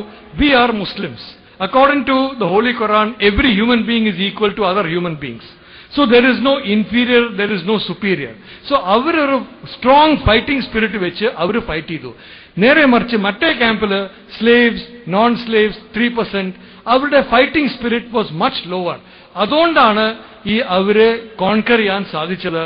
we are Muslims. According to the holy Quran, every human being is equal to other human beings. So there is no inferior, there is no superior. So അവരൊരു സ്ട്രോങ് ഫൈറ്റിംഗ് സ്പിരിറ്റ് വെച്ച് അവർ fight ചെയ്തു. നേരെ മറിച്ച് മറ്റേ ക്യാമ്പിൽ slaves, non slaves 3%, അവരുടെ fighting spirit was much lower. അതുകൊണ്ടാണ് ഈ അവരെ കോൺകർ ചെയ്യാൻ സാധിച്ചത്.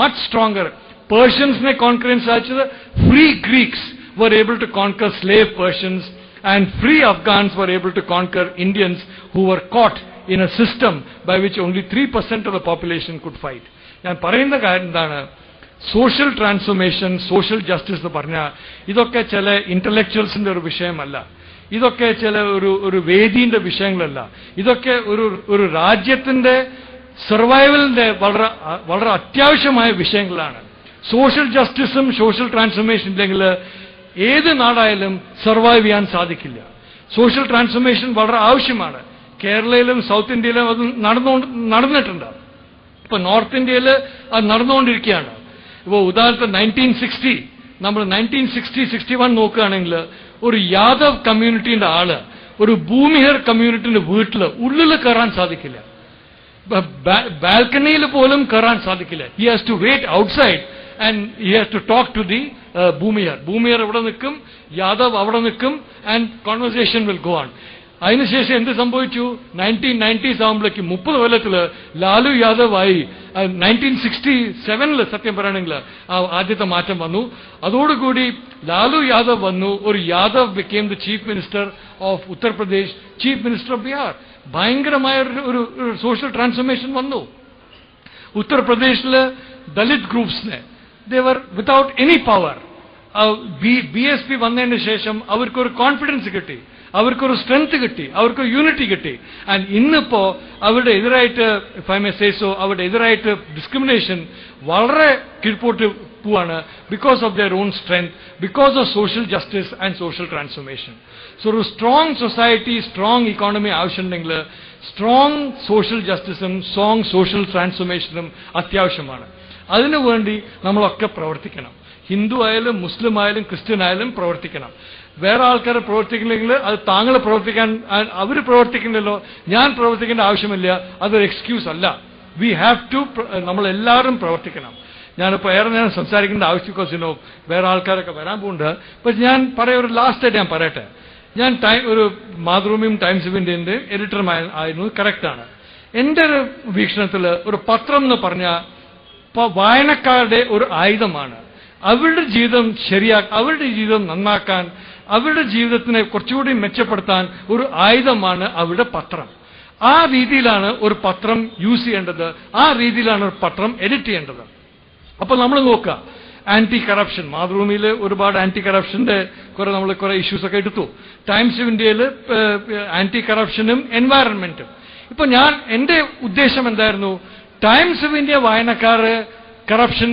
മച്ച് സ്ട്രോങ്ങർ പേർഷ്യൻസിനെ കോൺകർ ചെയ്യാൻ സാധിച്ചത്. Free Greeks were able to conquer slave Persians, and free Afghans were able to conquer Indians who were caught in a system by which only 3% of the population could fight. ഞാൻ പറയുന്ന കാര്യം എന്താണ്, social transformation, social justice എന്ന് പറഞ്ഞാൽ ഇതൊക്കെ ചില ഇന്റലക്ച്വൽസിന്റെ ഒരു വിഷയമല്ല. ഇതൊക്കെ ചില ഒരു വേദിന്റെ വിഷയങ്ങളല്ല. ഇതൊക്കെ ഒരു രാജ്യത്തിന്റെ സർവൈവലിന്റെ വളരെ അത്യാവശ്യമായ വിഷയങ്ങളാണ്. സോഷ്യൽ ജസ്റ്റിസും സോഷ്യൽ ട്രാൻസ്ഫോർമേഷൻ ഇല്ലെങ്കിൽ ഏത് നാടായാലും സർവൈവ് ചെയ്യാൻ സാധിക്കില്ല. സോഷ്യൽ ട്രാൻസ്ഫോർമേഷൻ വളരെ ആവശ്യമാണ്. കേരളയിലും സൗത്ത് ഇന്ത്യയിലും അത് നടന്നിട്ടുണ്ട്. ഇപ്പൊ നോർത്ത് ഇന്ത്യയിൽ അത് നടന്നുകൊണ്ടിരിക്കുകയാണ്. ഇപ്പോൾ ഉദാഹരണത്തിന് 1960 നമ്മൾ 1960-61 നോക്കുകയാണെങ്കിൽ ഒരു യാദവ് കമ്മ്യൂണിറ്റിന്റെ ആള് ഒരു ഭൂമിഹർ കമ്മ്യൂണിറ്റിന്റെ വീട്ടിൽ ഉള്ളിൽ കയറാൻ സാധിക്കില്ല. ബാൽക്കണിയിൽ പോലും കയറാൻ സാധിക്കില്ല. He has to wait outside and he has to talk to the Bhumihar. Bhumihar അവിടെ നിൽക്കും, യാദവ് അവിടെ നിൽക്കും, and conversation will go on. അതിനുശേഷം എന്ത് സംഭവിച്ചു? 1990s ആകുമ്പോഴേക്ക് 30 കൊല്ലത്തില് ലാലു യാദവ് ആയി. 1967 സത്യം പറയണമെങ്കിൽ ആദ്യത്തെ മാറ്റം വന്നു. അതോടുകൂടി ലാലു യാദവ് വന്നു. ഒരു Yadav became the chief minister of Uttar Pradesh, chief minister of Bihar. ഭയങ്കരമായ ഒരു സോഷ്യൽ ട്രാൻസ്ഫോർമേഷൻ വന്നു. ഉത്തർപ്രദേശില് Dalit ഗ്രൂപ്പ്സിനെ they were without any power. BSP വന്നതിന് ശേഷം അവർക്കൊരു കോൺഫിഡൻസ് കിട്ടി, അവർക്കൊരു സ്ട്രെങ്ത് കിട്ടി, അവർക്കൊരു യൂണിറ്റി കിട്ടി. ആൻഡ് ഇന്നിപ്പോ അവരുടെ എതിരായിട്ട്, if I may say so, അവരുടെ എതിരായിട്ട് ഡിസ്ക്രിമിനേഷൻ വളരെ കീഴ്പോട്ട് പോവാണ്. Because of their own strength, because of social justice and social transformation. So ഒരു സ്ട്രോങ് സൊസൈറ്റി, സ്ട്രോങ് ഇക്കോണമി ആവശ്യമുണ്ടെങ്കിൽ സ്ട്രോങ് സോഷ്യൽ ജസ്റ്റിസും സ്ട്രോങ് സോഷ്യൽ ട്രാൻസ്ഫോർമേഷനും അത്യാവശ്യമാണ്. അതിനുവേണ്ടി നമ്മളൊക്കെ പ്രവർത്തിക്കണം. ഹിന്ദു ആയാലും മുസ്ലിം ആയാലും ക്രിസ്ത്യൻ ആയാലും പ്രവർത്തിക്കണം. വേറെ ആൾക്കാർ പ്രവർത്തിക്കില്ലെങ്കിൽ അത് താങ്കൾ പ്രവർത്തിക്കാൻ, അവർ പ്രവർത്തിക്കണ്ടല്ലോ, ഞാൻ പ്രവർത്തിക്കേണ്ട ആവശ്യമില്ല, അതൊരു എക്സ്ക്യൂസ് അല്ല. വി ഹാവ് ടു, നമ്മളെല്ലാവരും പ്രവർത്തിക്കണം. ഞാനിപ്പോൾ ഏറെ നേരം സംസാരിക്കേണ്ട ആവശ്യം, ബിക്കോസ് വേറെ ആൾക്കാരൊക്കെ വരാൻ പോകുന്നുണ്ട്. പക്ഷെ ഞാൻ ഒരു ലാസ്റ്റായിട്ട് ഞാൻ പറയട്ടെ. ഞാൻ ഒരു മാതൃഭൂമിയും ടൈംസ് ഓഫ് ഇന്ത്യന്റെ എഡിറ്റർ ആയിരുന്നു, കറക്റ്റാണ്. എന്റെ ഒരു വീക്ഷണത്തിൽ ഒരു പത്രം എന്ന് പറഞ്ഞാൽ വായനക്കാരുടെ ഒരു ആയുധമാണ്. അവരുടെ ജീവിതം അവരുടെ ജീവിതം നന്നാക്കാൻ, അവരുടെ ജീവിതത്തിനെ കുറച്ചുകൂടി മെച്ചപ്പെടുത്താൻ ഒരു ആയുധമാണ് അവരുടെ പത്രം. ആ രീതിയിലാണ് ഒരു പത്രം യൂസ് ചെയ്യേണ്ടത്, ആ രീതിയിലാണ് ഒരു പത്രം എഡിറ്റ് ചെയ്യേണ്ടത്. അപ്പൊ നമ്മൾ നോക്കുക, ആന്റി കറപ്ഷൻ, മാതൃഭൂമിയിൽ ഒരുപാട് ആന്റി കറപ്ഷന്റെ കുറെ ഇഷ്യൂസ് ഒക്കെ എടുത്തു. ടൈംസ് ഓഫ് ഇന്ത്യയിൽ ആന്റി കറപ്ഷനും എൻവയറൺമെന്റും. ഇപ്പൊ എന്റെ ഉദ്ദേശം എന്തായിരുന്നു, ടൈംസ് ഓഫ് ഇന്ത്യ വായനക്കാര് കറപ്ഷൻ,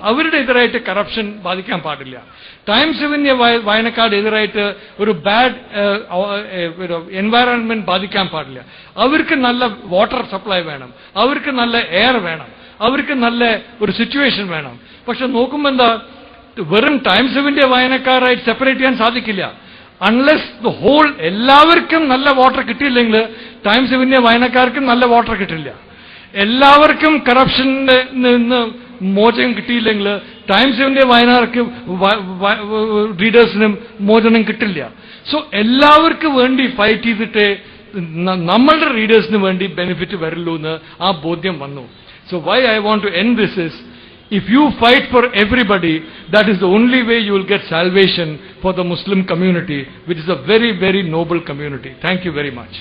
അവരുടെ എതിരായിട്ട് കറപ്ഷൻ ബാധിക്കാൻ പാടില്ല. ടൈംസ് ഓഫ് ഇന്ത്യ വായനക്കാരുടെ എതിരായിട്ട് ഒരു ബാഡ് എൻവയറൺമെന്റ് ബാധിക്കാൻ പാടില്ല. അവർക്ക് നല്ല വാട്ടർ സപ്ലൈ വേണം, അവർക്ക് നല്ല എയർ വേണം, അവർക്ക് നല്ല ഒരു സിറ്റുവേഷൻ വേണം. പക്ഷെ നോക്കുമ്പോൾ എന്താ, വെറും ടൈംസ് ഓഫ് ഇന്ത്യ വായനക്കാരായിട്ട് സെപ്പറേറ്റ് ചെയ്യാൻ സാധിക്കില്ല. അൺലെസ് ദ ഹോൾ എല്ലാവർക്കും നല്ല വാട്ടർ കിട്ടിയില്ലെങ്കിൽ ടൈംസ് ഓഫ് ഇന്ത്യ വായനക്കാർക്കും നല്ല വാട്ടർ കിട്ടില്ല. എല്ലാവർക്കും കറപ്ഷനിൽ നിന്ന് മോചനം കിട്ടിയില്ലെങ്കിൽ ടൈംസ് ഓഫ് ഇന്ത്യ വായനക്കാർക്ക്, റീഡേഴ്സിനും മോചനം കിട്ടില്ല. സോ എല്ലാവർക്കും വേണ്ടി ഫൈറ്റ് ചെയ്തിട്ട് നമ്മളുടെ റീഡേഴ്സിന് വേണ്ടി ബെനിഫിറ്റ് വരുള്ളൂ എന്ന് ആ ബോധ്യം വന്നു. So why I want to end this is, if you fight for everybody, that is the only way you will get salvation for the Muslim community, which is a very, very noble community. Thank you very much.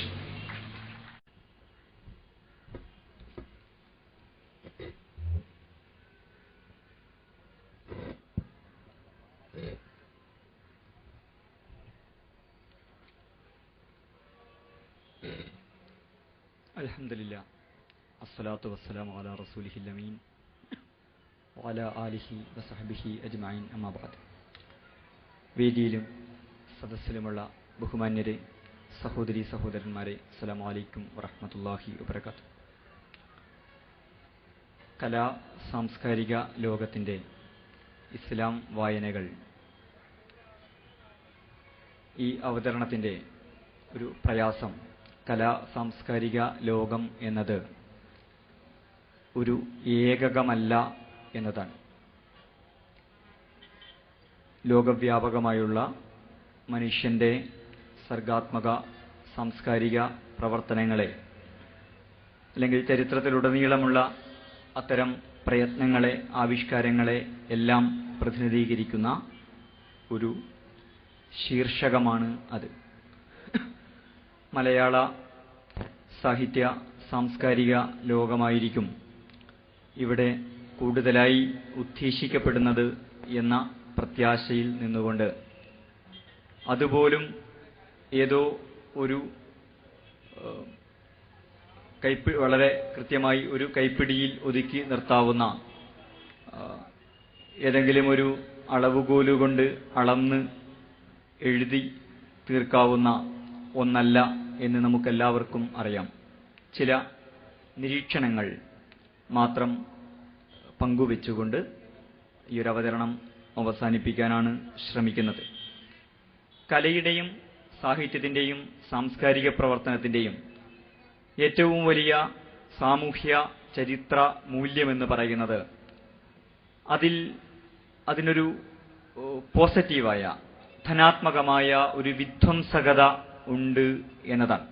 Alhamdulillah. Assalatu wassalamu ala rasulihil amin. വഅലാ ആലിഹി വസഹ്ബിഹി അജ്മഈൻ, അമ്മാ ബഅദ്. വേദിയിലും സദസ്സിലുമുള്ള ബഹുമാന്യരെ, സഹോദരി സഹോദരന്മാരെ, അസ്സലാമു അലൈക്കും വറഹ്മത്തുള്ളാഹി വബറകാതുഹു. കലാ സാംസ്കാരിക ലോകത്തിൻ്റെ ഇസ്ലാം വായനകൾ ഈ അവതരണത്തിൻ്റെ ഒരു പ്രയാസം, കലാ സാംസ്കാരിക ലോകം എന്നത് ഒരു ഏകകമല്ല എന്നതാണ്. ലോകവ്യാപകമായുള്ള മനുഷ്യൻ്റെ സർഗാത്മക സാംസ്കാരിക പ്രവർത്തനങ്ങളെ അല്ലെങ്കിൽ ചരിത്രത്തിലുടനീളമുള്ള അത്തരം പ്രയത്നങ്ങളെ, ആവിഷ്കാരങ്ങളെ എല്ലാം പ്രതിനിധീകരിക്കുന്ന ഒരു ശീർഷകമാണ് അത്. മലയാള സാഹിത്യ സാംസ്കാരിക ലോകമായിരിക്കും ഇവിടെ കൂടുതലായി ഉദ്ദേശിക്കപ്പെടുന്നത് എന്ന പ്രത്യാശയിൽ നിന്നുകൊണ്ട് അതുപോലും ഏതോ ഒരു വളരെ കൃത്യമായി ഒരു കൈപ്പിടിയിൽ ഒതുക്കി നിർത്താവുന്ന, ഏതെങ്കിലും ഒരു അളവുകോലുകൊണ്ട് അളന്ന് എഴുതി തീർക്കാവുന്ന ഒന്നല്ല എന്ന് നമുക്കെല്ലാവർക്കും അറിയാം. ചില നിരീക്ഷണങ്ങൾ മാത്രം പങ്കുവെച്ചുകൊണ്ട് ഈ ഒരു അവതരണം അവസാനിപ്പിക്കാനാണ് ശ്രമിക്കുന്നത്. കലയുടെയും സാഹിത്യത്തിൻ്റെയും സാംസ്കാരിക പ്രവർത്തനത്തിൻ്റെയും ഏറ്റവും വലിയ സാമൂഹ്യ ചരിത്ര മൂല്യമെന്ന് പറയുന്നത് അതിനൊരു പോസിറ്റീവായ, ധനാത്മകമായ ഒരു വിധ്വംസകത ഉണ്ട് എന്നതാണ്.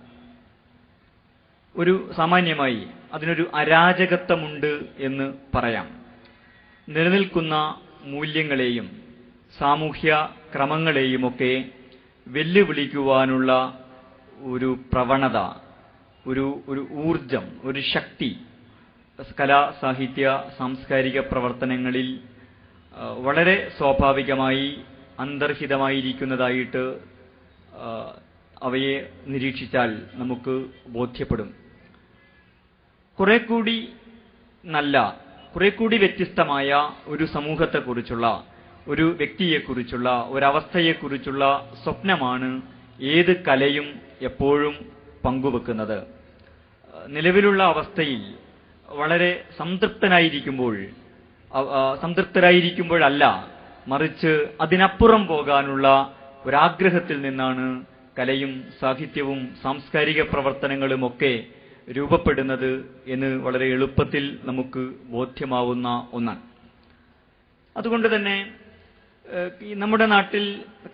ഒരു സാമാന്യമായി അതിനൊരു അരാജകത്വമുണ്ട് എന്ന് പറയാം. നിലനിൽക്കുന്ന മൂല്യങ്ങളെയും സാമൂഹ്യ ക്രമങ്ങളെയുമൊക്കെ വെല്ലുവിളിക്കുവാനുള്ള ഒരു പ്രവണത, ഒരു ഊർജം, ഒരു ശക്തി കലാ സാഹിത്യ സാംസ്കാരിക പ്രവർത്തനങ്ങളിൽ വളരെ സ്വാഭാവികമായി അന്തർഹിതമായിരിക്കുന്നതായിട്ട് അവയെ നിരീക്ഷിച്ചാൽ നമുക്ക് ബോധ്യപ്പെടും. കുറെ കൂടി നല്ല, കുറെ കൂടി വ്യത്യസ്തമായ ഒരു സമൂഹത്തെക്കുറിച്ചുള്ള, ഒരു വ്യക്തിയെക്കുറിച്ചുള്ള, ഒരവസ്ഥയെക്കുറിച്ചുള്ള സ്വപ്നമാണ് ഏത് കലയും എപ്പോഴും പങ്കുവെക്കുന്നത്. നിലവിലുള്ള അവസ്ഥയിൽ വളരെ സംതൃപ്തരായിരിക്കുമ്പോഴല്ല, മറിച്ച് അതിനപ്പുറം പോകാനുള്ള ഒരാഗ്രഹത്തിൽ നിന്നാണ് കലയും സാഹിത്യവും സാംസ്കാരിക പ്രവർത്തനങ്ങളുമൊക്കെ രൂപപ്പെടുന്നത് എന്ന് വളരെ എളുപ്പത്തിൽ നമുക്ക് ബോധ്യമാവുന്ന ഒന്നാണ്. അതുകൊണ്ട് തന്നെ നമ്മുടെ നാട്ടിൽ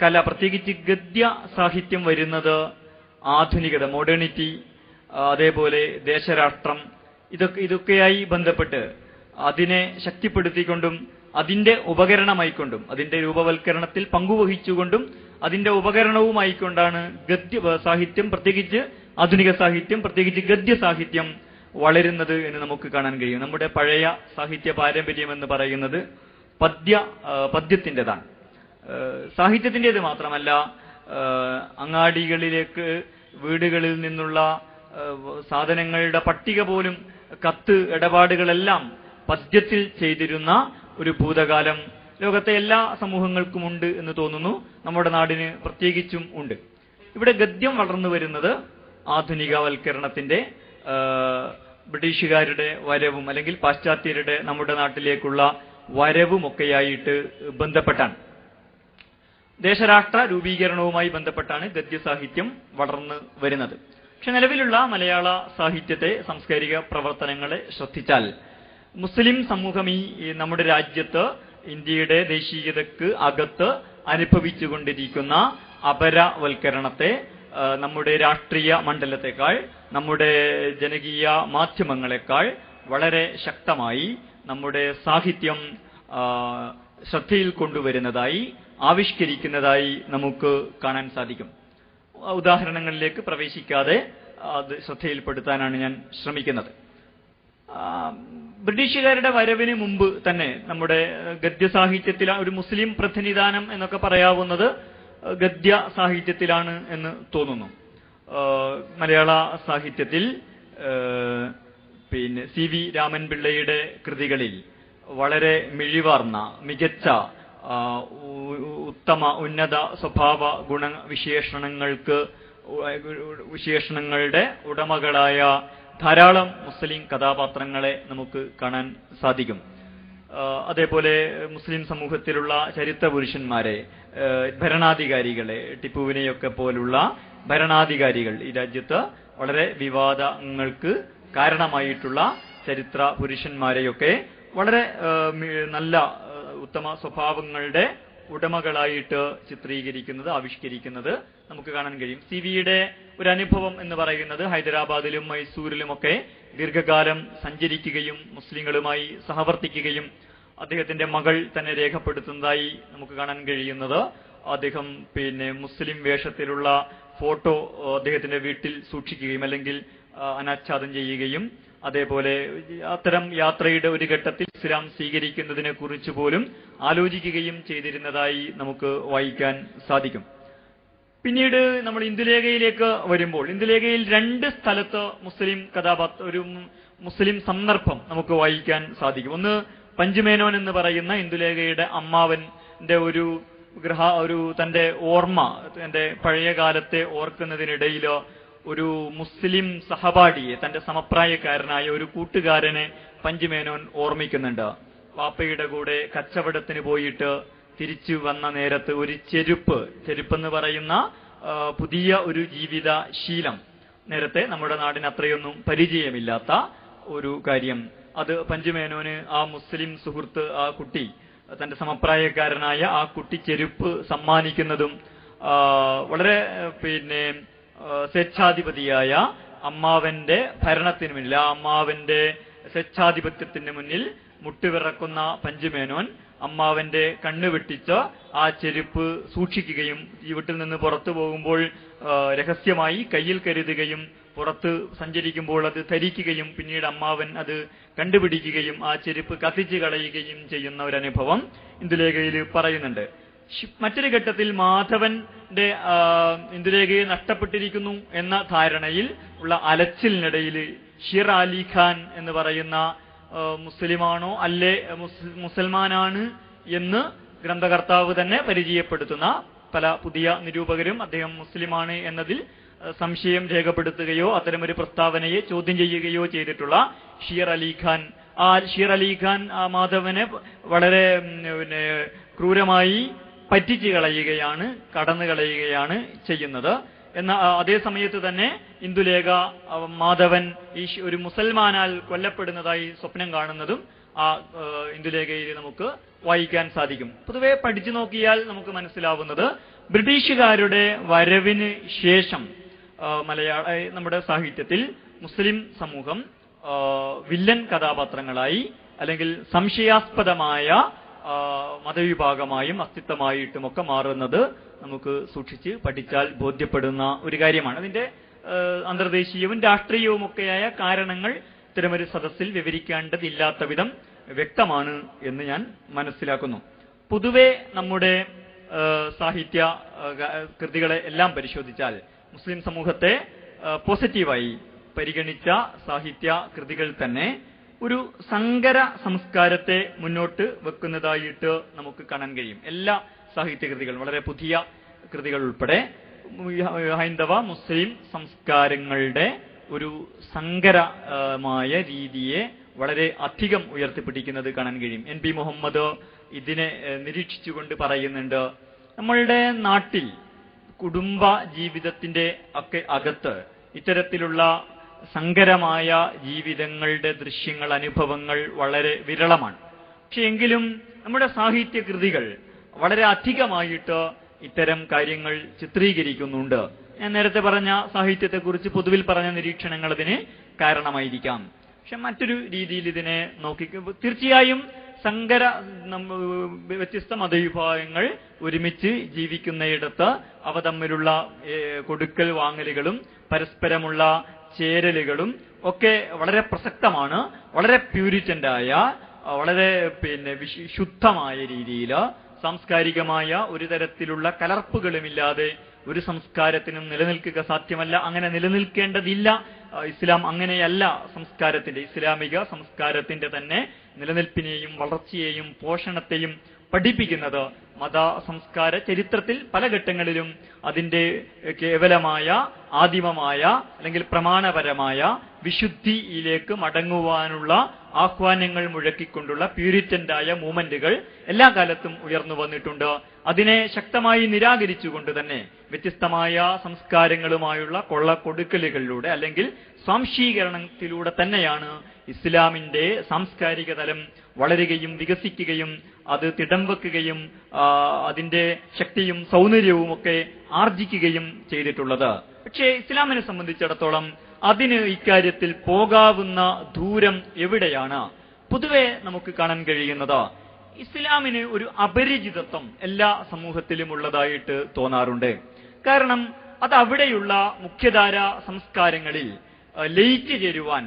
കല, പ്രത്യേകിച്ച് ഗദ്യ സാഹിത്യം വരുന്നത് ആധുനികത, മോഡേണിറ്റി, അതേപോലെ ദേശരാഷ്ട്രം, ഇതൊക്കെയായി ബന്ധപ്പെട്ട് അതിനെ ശക്തിപ്പെടുത്തിക്കൊണ്ടും അതിന്റെ ഉപകരണമായിക്കൊണ്ടും അതിന്റെ രൂപവൽക്കരണത്തിൽ പങ്കുവഹിച്ചുകൊണ്ടും അതിന്റെ ഉപകരണവുമായിക്കൊണ്ടാണ് ഗദ്യ സാഹിത്യം, പ്രത്യേകിച്ച് ആധുനിക സാഹിത്യം, പ്രത്യേകിച്ച് ഗദ്യ സാഹിത്യം വളരുന്നത് എന്ന് നമുക്ക് കാണാൻ കഴിയും. നമ്മുടെ പഴയ സാഹിത്യ പാരമ്പര്യം എന്ന് പറയുന്നത് പദ്യത്തിൻ്റെതാണ്. സാഹിത്യത്തിൻ്റേത് മാത്രമല്ല, അങ്ങാടികളിലേക്ക് വീടുകളിൽ നിന്നുള്ള സാധനങ്ങളുടെ പട്ടിക പോലും, കത്ത് ഇടപാടുകളെല്ലാം പദ്യത്തിൽ ചെയ്തിരുന്ന ഒരു ഭൂതകാലം ലോകത്തെ എല്ലാ സമൂഹങ്ങൾക്കുമുണ്ട് എന്ന് തോന്നുന്നു. നമ്മുടെ നാടിന് പ്രത്യേകിച്ചും ഉണ്ട്. ഇവിടെ ഗദ്യം വളർന്നു വരുന്നത് ആധുനികവൽക്കരണത്തിന്റെ, ബ്രിട്ടീഷുകാരുടെ വരവും അല്ലെങ്കിൽ പാശ്ചാത്യരുടെ നമ്മുടെ നാട്ടിലേക്കുള്ള വരവുമൊക്കെയായിട്ട് ബന്ധപ്പെട്ടാണ്. ദേശരാഷ്ട്ര രൂപീകരണവുമായി ബന്ധപ്പെട്ടാണ് ഗദ്യസാഹിത്യം വളർന്നു വരുന്നത്. പക്ഷെ നിലവിലുള്ള മലയാള സാഹിത്യത്തെ, സാംസ്കാരിക പ്രവർത്തനങ്ങളെ ശ്രദ്ധിച്ചാൽ മുസ്ലിം സമൂഹം ഈ നമ്മുടെ രാജ്യത്ത്, ഇന്ത്യയുടെ ദേശീയതയ്ക്ക് അകത്ത് അനുഭവിച്ചുകൊണ്ടിരിക്കുന്ന അപരവൽക്കരണത്തെ നമ്മുടെ രാഷ്ട്രീയ മണ്ഡലത്തെക്കാൾ, നമ്മുടെ ജനകീയ മാധ്യമങ്ങളെക്കാൾ വളരെ ശക്തമായി നമ്മുടെ സാഹിത്യം ശ്രദ്ധയിൽ കൊണ്ടുവരുന്നതായി, ആവിഷ്കരിക്കുന്നതായി നമുക്ക് കാണാൻ സാധിക്കും. ഉദാഹരണങ്ങളിലേക്ക് പ്രവേശിക്കാതെ അത് ശ്രദ്ധയിൽപ്പെടുത്താനാണ് ഞാൻ ശ്രമിക്കുന്നത്. ബ്രിട്ടീഷുകാരുടെ വരവിന് മുമ്പ് തന്നെ നമ്മുടെ ഗദ്യസാഹിത്യത്തിൽ ഒരു മുസ്ലിം പ്രതിനിധാനം എന്നൊക്കെ പറയാവുന്നത് ഗദ്യ സാഹിത്യത്തിലാണ് എന്ന് തോന്നുന്നു. മലയാള സാഹിത്യത്തിൽ സി.വി. രാമൻപിള്ളയുടെ കൃതികളിൽ വളരെ മിഴിവാർന്ന, മികച്ച, ഉത്തമ, ഉന്നത സ്വഭാവ ഗുണവിശേഷണങ്ങൾക്ക് വിശേഷണങ്ങളുടെ ഉടമകളായ ധാരാളം മുസ്ലിം കഥാപാത്രങ്ങളെ നമുക്ക് കാണാൻ സാധിക്കും. അതേപോലെ മുസ്ലിം സമൂഹത്തിലുള്ള ചരിത്ര പുരുഷന്മാരെ, ഭരണാധികാരികളെ, ടിപ്പുവിനെയൊക്കെ പോലുള്ള ഭരണാധികാരികൾ, ഈ രാജ്യത്ത് വളരെ വിവാദങ്ങൾക്ക് കാരണമായിട്ടുള്ള ചരിത്ര പുരുഷന്മാരെയൊക്കെ വളരെ നല്ല ഉത്തമ സ്വഭാവങ്ങളുടെ ഉടമകളായിട്ട് ചിത്രീകരിക്കുന്നത്, ആവിഷ്കരിക്കുന്നത് നമുക്ക് കാണാൻ കഴിയും. സിവിയുടെ ഒരു അനുഭവം എന്ന് പറയുന്നത് ഹൈദരാബാദിലും മൈസൂരിലുമൊക്കെ ദീർഘകാലം സഞ്ചരിക്കുകയും മുസ്ലിങ്ങളുമായി സഹവർത്തിക്കുകയും അദ്ദേഹത്തിന്റെ മകൾ തന്നെ രേഖപ്പെടുത്തുന്നതായി നമുക്ക് കാണാൻ കഴിയുന്നത്. അദ്ദേഹം മുസ്ലിം വേഷത്തിലുള്ള ഫോട്ടോ അദ്ദേഹത്തിന്റെ വീട്ടിൽ സൂക്ഷിക്കുകയും അല്ലെങ്കിൽ അനാച്ഛാദനം ചെയ്യുകയും അതേപോലെ അത്തരം യാത്രയുടെ ഒരു ഘട്ടത്തിൽ ഇസ്ലാം സ്വീകരിക്കുന്നതിനെ കുറിച്ച് പോലും ആലോചിക്കുകയും ചെയ്തിരുന്നതായി നമുക്ക് വായിക്കാൻ സാധിക്കും. പിന്നീട് നമ്മൾ ഇന്ദുലേഖയിലേക്ക് വരുമ്പോൾ ഇന്ദുലേഖയിൽ 2 സ്ഥലത്ത് ഒരു മുസ്ലിം സന്ദർഭം നമുക്ക് വായിക്കാൻ സാധിക്കും. ഒന്ന് പഞ്ചുമേനോൻ എന്ന് പറയുന്ന ഇന്ദുലേഖയുടെ അമ്മാവന്റെ ഒരു തന്റെ ഓർമ്മ, തന്റെ പഴയ കാലത്തെ ഓർക്കുന്നതിനിടയിൽ ഒരു മുസ്ലിം സഹപാഠിയെ, തന്റെ സമപ്രായക്കാരനായ ഒരു കൂട്ടുകാരനെ പഞ്ചുമേനോൻ ഓർമ്മിക്കുന്നുണ്ട്. വാപ്പയുടെ കൂടെ കച്ചവടത്തിന് പോയിട്ട് തിരിച്ചു വന്ന നേരത്ത് ഒരു ചെരുപ്പെന്ന് പറയുന്ന പുതിയ ഒരു ജീവിത ശീലം, നേരത്തെ നമ്മുടെ നാടിന് അത്രയൊന്നും പരിചയമില്ലാത്ത ഒരു കാര്യം, അത് പഞ്ചുമേനോന് ആ മുസ്ലിം സുഹൃത്ത്, ആ കുട്ടി, തന്റെ സമപ്രായക്കാരനായ ആ കുട്ടി ചെരുപ്പ് സമ്മാനിക്കുന്നതും വളരെ സ്വേച്ഛാധിപതിയായ അമ്മാവന്റെ ഭരണത്തിന് മുന്നിൽ, ആ അമ്മാവന്റെ സ്വേച്ഛാധിപത്യത്തിന് മുന്നിൽ മുട്ടുവിറക്കുന്ന പഞ്ചുമേനോൻ അമ്മാവന്റെ കണ്ണ് വെട്ടിച്ച് ആ ചെരുപ്പ് സൂക്ഷിക്കുകയും വീട്ടിൽ നിന്ന് പുറത്തു പോകുമ്പോൾ രഹസ്യമായി കയ്യിൽ കരുതുകയും പുറത്ത് സഞ്ചരിക്കുമ്പോൾ അത് ധരിക്കുകയും പിന്നീട് അമ്മാവൻ അത് കണ്ടുപിടിക്കുകയും ആ ചെരുപ്പ് കത്തിച്ചു കളയുകയും ചെയ്യുന്ന ഒരു അനുഭവം ഇന്ദുലേഖയിൽ പറയുന്നുണ്ട്. മറ്റൊരു ഘട്ടത്തിൽ മാധവന്റെ ഇന്ദുലേഖയെ നഷ്ടപ്പെട്ടിരിക്കുന്നു എന്ന ധാരണയിൽ ഉള്ള അലച്ചിലിനിടയിൽ ഷീർ അലി ഖാൻ എന്ന് പറയുന്ന മുസ്ലിമാണോ അല്ലേ മുസൽമാനാണ് എന്ന് ഗ്രന്ഥകർത്താവ് തന്നെ പരിചയപ്പെടുത്തുന്ന പല പുതിയ നിരൂപകരും അദ്ദേഹം മുസ്ലിമാണ് എന്നതിൽ സംശയം രേഖപ്പെടുത്തുകയോ അത്തരമൊരു പ്രസ്താവനയെ ചോദ്യം ചെയ്യുകയോ ചെയ്തിട്ടുള്ള ഷീർ അലി ഖാൻ, ആ ഷീർ അലി ഖാൻ ആ മാധവനെ വളരെ ക്രൂരമായി പറ്റിച്ചു കളയുകയാണ്, കടന്നു കളയുകയാണ് ചെയ്യുന്നത്. എന്ന അതേ സമയത്ത് തന്നെ ഇന്ദുലേഖ മാധവൻ ഒരു മുസൽമാനാൽ കൊല്ലപ്പെടുന്നതായി സ്വപ്നം കാണുന്നതും ആ ഇന്ദുലേഖയിൽ നമുക്ക് വായിക്കാൻ സാധിക്കും. പൊതുവെ പഠിച്ചു നോക്കിയാൽ നമുക്ക് മനസ്സിലാവുന്നത് ബ്രിട്ടീഷുകാരുടെ വരവിന് ശേഷം നമ്മുടെ സാഹിത്യത്തിൽ മുസ്ലിം സമൂഹം വില്ലൻ കഥാപാത്രങ്ങളായി അല്ലെങ്കിൽ സംശയാസ്പദമായ മതവിഭാഗമായും അസ്തിത്വമായിട്ടുമൊക്കെ മാറുന്നത് നമുക്ക് സൂക്ഷിച്ച് പഠിച്ചാൽ ബോധ്യപ്പെടുന്ന ഒരു കാര്യമാണ്. അതിന്റെ അന്തർദേശീയവും രാഷ്ട്രീയവുമൊക്കെയായ കാരണങ്ങൾ ഇത്തരമൊരു സദസ്സിൽ വിവരിക്കേണ്ടതില്ലാത്ത വിധം വ്യക്തമാണ് എന്ന് ഞാൻ മനസ്സിലാക്കുന്നു. പൊതുവെ നമ്മുടെ സാഹിത്യ കൃതികളെ എല്ലാം പരിശോധിച്ചാൽ മുസ്ലിം സമൂഹത്തെ പോസിറ്റീവായി പരിഗണിച്ച സാഹിത്യ കൃതികൾ തന്നെ ഒരു സങ്കര സംസ്കാരത്തെ മുന്നോട്ട് വെക്കുന്നതായിട്ട് നമുക്ക് കാണാൻ കഴിയും. എല്ലാ സാഹിത്യകൃതികളും, വളരെ പുതിയ കൃതികൾ ഉൾപ്പെടെ ഹൈന്ദവ മുസ്ലിം സംസ്കാരങ്ങളുടെ ഒരു സങ്കരമായ രീതിയെ വളരെ അധികം ഉയർത്തിപ്പിടിക്കുന്നത് കാണാൻ കഴിയും. NP മുഹമ്മദ് ഇതിനെ നിരീക്ഷിച്ചുകൊണ്ട് പറയുന്നുണ്ട്, നമ്മളുടെ നാട്ടിൽ കുടുംബ ജീവിതത്തിന്റെ ഒക്കെ അകത്ത് ഇത്തരത്തിലുള്ള സങ്കരമായ ജീവിതങ്ങളുടെ ദൃശ്യങ്ങൾ, അനുഭവങ്ങൾ വളരെ വിരളമാണ്. പക്ഷെ എങ്കിലും നമ്മുടെ സാഹിത്യ കൃതികൾ വളരെ അധികമായിട്ട് ഇത്തരം കാര്യങ്ങൾ ചിത്രീകരിക്കുന്നുണ്ട്. ഞാൻ നേരത്തെ പറഞ്ഞ സാഹിത്യത്തെക്കുറിച്ച് പൊതുവിൽ പറഞ്ഞ നിരീക്ഷണങ്ങൾ അതിന് കാരണമായിരിക്കാം. പക്ഷെ മറ്റൊരു രീതിയിൽ ഇതിനെ തീർച്ചയായും വ്യത്യസ്ത മതവിഭാഗങ്ങൾ ഒരുമിച്ച് ജീവിക്കുന്നയിടത്ത് അവ തമ്മിലുള്ള കൊടുക്കൽ വാങ്ങലുകളും പരസ്പരമുള്ള ചേരലുകളും ഒക്കെ വളരെ പ്രസക്തമാണ്. വളരെ പ്യൂരിറ്റന്റായ, വളരെ ശുദ്ധമായ രീതിയിൽ സാംസ്കാരികമായ ഒരു തരത്തിലുള്ള കലർപ്പുകളുമില്ലാതെ ഒരു സംസ്കാരത്തിനും നിലനിൽക്കുക സാധ്യമല്ല, അങ്ങനെ നിലനിൽക്കേണ്ടതില്ല. ഇസ്ലാം അങ്ങനെയല്ല സംസ്കാരത്തിന്റെ, ഇസ്ലാമിക സംസ്കാരത്തിന്റെ തന്നെ നിലനിൽപ്പിനെയും വളർച്ചയെയും പോഷണത്തെയും പഠിപ്പിക്കുന്നത്. മത സംസ്കാര ചരിത്രത്തിൽ പല ഘട്ടങ്ങളിലും അതിന്റെ കേവലമായ ആദിമമായ അല്ലെങ്കിൽ പ്രമാണപരമായ വിശുദ്ധിയിലേക്ക് മടങ്ങുവാനുള്ള ആഹ്വാനങ്ങൾ മുഴക്കിക്കൊണ്ടുള്ള പ്യൂരിറ്റന്റായ മൂവ്മെന്റുകൾ എല്ലാ കാലത്തും ഉയർന്നു വന്നിട്ടുണ്ട്. അതിനെ ശക്തമായി നിരാകരിച്ചുകൊണ്ട് തന്നെ വ്യത്യസ്തമായ സംസ്കാരങ്ങളുമായുള്ള കൊള്ളക്കൊടുക്കലുകളിലൂടെ അല്ലെങ്കിൽ സ്വാംശീകരണത്തിലൂടെ തന്നെയാണ് ഇസ്ലാമിന്റെ സാംസ്കാരിക തലം വളരുകയും വികസിക്കുകയും അത് തിടംവെക്കുകയും അതിന്റെ ശക്തിയും സൗന്ദര്യവും ഒക്കെ ആർജിക്കുകയും ചെയ്തിട്ടുള്ളത്. പക്ഷേ ഇസ്ലാമിനെ സംബന്ധിച്ചിടത്തോളം അതിന് ഇക്കാര്യത്തിൽ പോകാവുന്ന ദൂരം എവിടെയാണ്? പൊതുവെ നമുക്ക് കാണാൻ കഴിയുന്നത് ഇസ്ലാമിന് ഒരു അപരിചിതത്വം എല്ലാ സമൂഹത്തിലും ഉള്ളതായിട്ട് തോന്നാറുണ്ട്. കാരണം അത് അവിടെയുള്ള മുഖ്യധാര സംസ്കാരങ്ങളിൽ ലയിച്ചു ചേരുവാൻ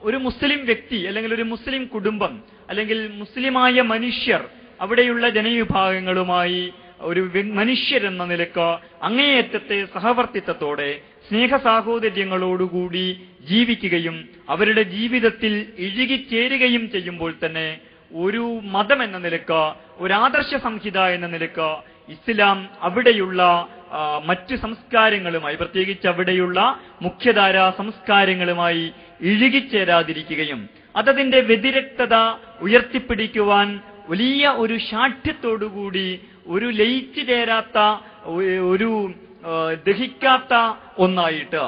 ഒരു മുസ്ലിം വ്യക്തി അല്ലെങ്കിൽ ഒരു മുസ്ലിം കുടുംബം അല്ലെങ്കിൽ മുസ്ലിമായ മനുഷ്യർ അവിടെയുള്ള ജനവിഭാഗങ്ങളുമായി ഒരു മനുഷ്യരെന്ന നിലക്ക് അങ്ങേയറ്റത്തെ സഹവർത്തിത്വത്തോടെ സ്നേഹ സാഹോദര്യങ്ങളോടുകൂടി ജീവിക്കുകയും അവരുടെ ജീവിതത്തിൽ ഇഴുകിച്ചേരുകയും ചെയ്യുമ്പോൾ തന്നെ ഒരു മതം എന്ന നിലക്ക്, ഒരു ആദർശ സംഹിത എന്ന നിലക്ക് ഇസ്ലാം അവിടെയുള്ള മറ്റു സംസ്കാരങ്ങളുമായി, പ്രത്യേകിച്ച് അവിടെയുള്ള മുഖ്യധാര സംസ്കാരങ്ങളുമായി ഇഴുകിച്ചേരാതിരിക്കുകയും അതതിന്റെ വ്യതിരക്തത ഉയർത്തിപ്പിടിക്കുവാൻ വലിയ ഒരു ശാഠ്യത്തോടുകൂടി ഒരു ലയിച്ചു ചേരാത്ത ഒരു ദഹിക്കാത്ത ഒന്നായിട്ട്,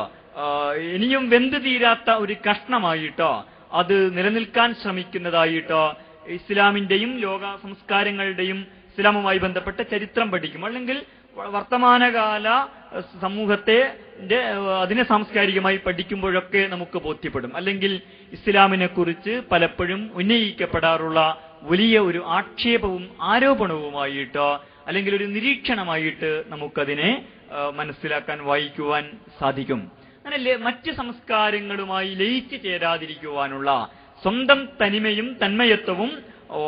ഇനിയും വെന്തു തീരാത്ത ഒരു കഷ്ണമായിട്ട് അത് നിലനിൽക്കാൻ ശ്രമിക്കുന്നതായിട്ട് ഇസ്ലാമിന്റെയും ലോക സംസ്കാരങ്ങളുടെയും ഇസ്ലാമുമായി ബന്ധപ്പെട്ട ചരിത്രം പഠിക്കും. അല്ലെങ്കിൽ വർത്തമാനകാല സമൂഹത്തെ അതിനെ സാംസ്കാരികമായി പഠിക്കുമ്പോഴൊക്കെ നമുക്ക് ബോധ്യപ്പെടും. അല്ലെങ്കിൽ ഇസ്ലാമിനെ കുറിച്ച് പലപ്പോഴും ഉന്നയിക്കപ്പെടാറുള്ള വലിയ ഒരു ആക്ഷേപവും ആരോപണവുമായിട്ട് അല്ലെങ്കിൽ ഒരു നിരീക്ഷണമായിട്ട് നമുക്കതിനെ മനസ്സിലാക്കാൻ, വായിക്കുവാൻ സാധിക്കും. അങ്ങനെ മറ്റ് സംസ്കാരങ്ങളുമായി ലയിച്ചു ചേരാതിരിക്കുവാനുള്ള സ്വന്തം തനിമയും തന്മയത്വവും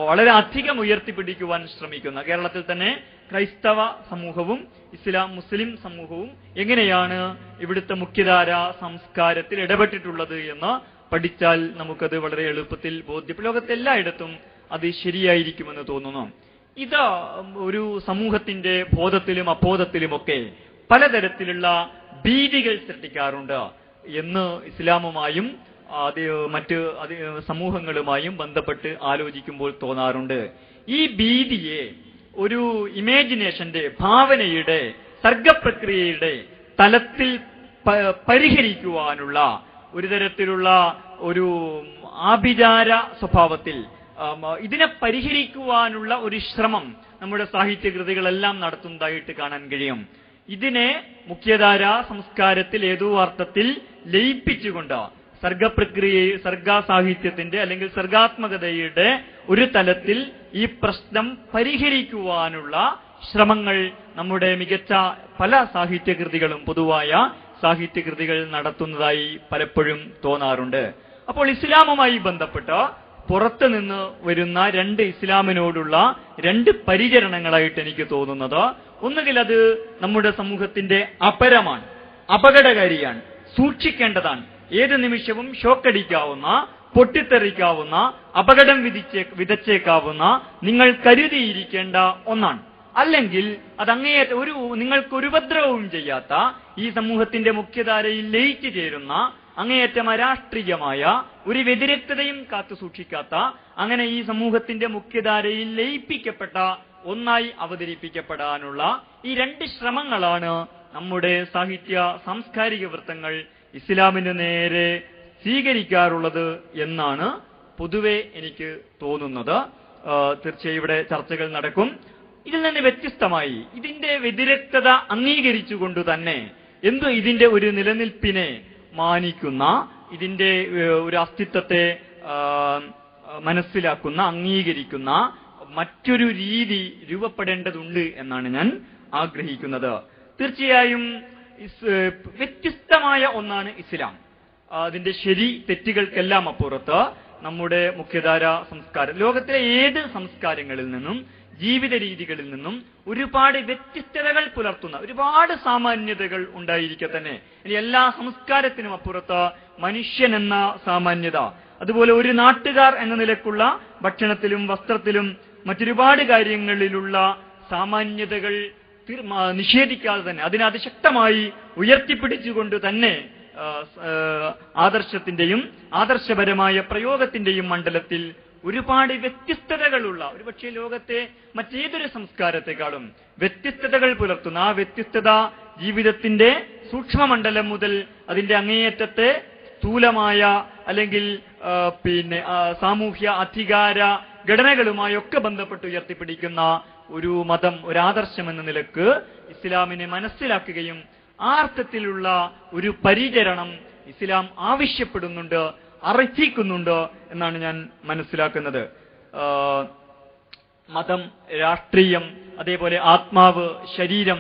വളരെ അധികം ഉയർത്തിപ്പിടിക്കുവാൻ ശ്രമിക്കുന്ന കേരളത്തിൽ തന്നെ ക്രൈസ്തവ സമൂഹവും മുസ്ലിം സമൂഹവും എങ്ങനെയാണ് ഇവിടുത്തെ മുഖ്യധാര സംസ്കാരത്തിൽ ഇടപെട്ടിട്ടുള്ളത് എന്ന് പഠിച്ചാൽ നമുക്കത് വളരെ എളുപ്പത്തിൽ ബോധ്യപ്പെടും. ലോകത്തെല്ലായിടത്തും അത് ശരിയായിരിക്കുമെന്ന് തോന്നുന്നു. ഇത് ഒരു സമൂഹത്തിന്റെ ബോധത്തിലും അബോധത്തിലുമൊക്കെ പലതരത്തിലുള്ള ഭീതികൾ സൃഷ്ടിക്കാറുണ്ട് എന്ന് ഇസ്ലാമുമായും മറ്റ് സമൂഹങ്ങളുമായും ബന്ധപ്പെട്ട് ആലോചിക്കുമ്പോൾ തോന്നാറുണ്ട്. ഈ ഭീതിയെ ഒരു ഇമാജിനേഷന്റെ, ഭാവനയുടെ, സർഗപ്രക്രിയയുടെ തലത്തിൽ പരിഹരിക്കുവാനുള്ള ഒരു തരത്തിലുള്ള ഒരു ആഭിചാര സ്വഭാവത്തിൽ ഇതിനെ പരിഹരിക്കുവാനുള്ള ഒരു ശ്രമം നമ്മുടെ സാഹിത്യകൃതികളെല്ലാം നടത്തുന്നതായിട്ട് കാണാൻ കഴിയും. ഇതിനെ മുഖ്യധാര സംസ്കാരത്തിൽ ഏതോ അർത്ഥത്തിൽ ലയിപ്പിച്ചുകൊണ്ട് സർഗസാഹിത്യത്തിന്റെ അല്ലെങ്കിൽ സർഗാത്മകതയുടെ ഒരു തലത്തിൽ ഈ പ്രശ്നം പരിഹരിക്കുവാനുള്ള ശ്രമങ്ങൾ നമ്മുടെ മികച്ച പല സാഹിത്യകൃതികളും, പൊതുവായ സാഹിത്യകൃതികൾ നടത്തുന്നതായി പലപ്പോഴും തോന്നാറുണ്ട്. അപ്പോൾ ഇസ്ലാമുമായി ബന്ധപ്പെട്ട് പുറത്തു നിന്ന് വരുന്ന ഇസ്ലാമിനോടുള്ള രണ്ട് പരിചരണങ്ങളായിട്ട് എനിക്ക് തോന്നുന്നത്, ഒന്നുകിൽ അത് നമ്മുടെ സമൂഹത്തിന്റെ അപരമാണ്, അപകടകാരിയാണ്, സൂക്ഷിക്കേണ്ടതാണ്, ഏത് നിമിഷവും ഷോക്കടിക്കാവുന്ന, പൊട്ടിത്തെറിക്കാവുന്ന, അപകടം വിതച്ചേക്കാവുന്ന, നിങ്ങൾ കരുതിയിരിക്കേണ്ട ഒന്നാണ്. അല്ലെങ്കിൽ അത് നിങ്ങൾക്കൊരു ഉപദ്രവവും ചെയ്യാത്ത, ഈ സമൂഹത്തിന്റെ മുഖ്യധാരയിൽ ലയിച്ചു ചേരുന്ന, അങ്ങേയറ്റം അരാഷ്ട്രീയമായ ഒരു വ്യതിരക്തതയും കാത്തു സൂക്ഷിക്കാത്ത, അങ്ങനെ ഈ സമൂഹത്തിന്റെ മുഖ്യധാരയിൽ ലയിപ്പിക്കപ്പെട്ട ഒന്നായി അവതരിപ്പിക്കപ്പെടാനുള്ള ഈ രണ്ട് ശ്രമങ്ങളാണ് നമ്മുടെ സാഹിത്യ സാംസ്കാരിക വൃത്തങ്ങൾ ഇസ്ലാമിന് നേരെ സ്വീകരിക്കാറുള്ളത് എന്നാണ് പൊതുവെ എനിക്ക് തോന്നുന്നത്. തീർച്ചയായും ഇവിടെ ചർച്ചകൾ നടക്കും. ഇതിൽ നിന്ന് വ്യത്യസ്തമായി ഇതിന്റെ വ്യതിരക്തത അംഗീകരിച്ചുകൊണ്ട് തന്നെ ഇതിന്റെ ഒരു നിലനിൽപ്പിനെ മാനിക്കുന്ന, ഇതിന്റെ ഒരു അസ്തിത്വത്തെ മനസ്സിലാക്കുന്ന, അംഗീകരിക്കുന്ന മറ്റൊരു രീതി രൂപപ്പെടേണ്ടതുണ്ട് എന്നാണ് ഞാൻ ആഗ്രഹിക്കുന്നത്. തീർച്ചയായും വ്യത്യസ്തമായ ഒന്നാണ് ഇസ്ലാം. അതിന്റെ ശരി തെറ്റുകൾക്കെല്ലാം അപ്പുറത്ത് നമ്മുടെ മുഖ്യധാര സംസ്കാരം, ലോകത്തിലെ ഏത് സംസ്കാരങ്ങളിൽ നിന്നും ജീവിത രീതികളിൽ നിന്നും ഒരുപാട് വ്യത്യസ്തതകൾ പുലർത്തുന്ന ഒരുപാട് സാമാന്യതകൾ ഉണ്ടായിരിക്കെ തന്നെ ഇനി എല്ലാ സംസ്കാരത്തിനും അപ്പുറത്ത് മനുഷ്യൻ എന്ന സാമാന്യത, അതുപോലെ ഒരു നാട്ടുകാർ എന്ന നിലക്കുള്ള ഭക്ഷണത്തിലും വസ്ത്രത്തിലും മറ്റൊരുപാട് കാര്യങ്ങളിലുള്ള സാമാന്യതകൾ നിഷേധിക്കാതെ തന്നെ അതിനെ അതിശക്തമായി ഉയർത്തിപ്പിടിച്ചുകൊണ്ട് തന്നെ ആദർശത്തിന്റെയും ആദർശപരമായ പ്രയോഗത്തിന്റെയും മണ്ഡലത്തിൽ ഒരുപാട് വ്യത്യസ്തതകളുള്ള, ഒരുപക്ഷെ ലോകത്തെ മറ്റേതൊരു സംസ്കാരത്തെക്കാളും വ്യത്യസ്തതകൾ പുലർത്തുന്ന ആ വ്യത്യസ്തത ജീവിതത്തിന്റെ സൂക്ഷ്മമണ്ഡലം മുതൽ അതിന്റെ അങ്ങേയറ്റത്തെ സ്ഥൂലമായ അല്ലെങ്കിൽ സാമൂഹ്യ അധികാര ഘടനകളുമായൊക്കെ ബന്ധപ്പെട്ട് ഉയർത്തിപ്പിടിക്കുന്ന ഒരു മതം, ഒരു ആദർശം എന്ന നിലക്ക് ഇസ്ലാമിനെ മനസ്സിലാക്കുകയും ആ അർത്ഥത്തിലുള്ള ഒരു പരിചരണം ഇസ്ലാം ആവശ്യപ്പെടുന്നുണ്ട്, അർഹിക്കുന്നുണ്ട് എന്നാണ് ഞാൻ മനസ്സിലാക്കുന്നത്. മതം, രാഷ്ട്രീയം, അതേപോലെ ആത്മാവ്, ശരീരം,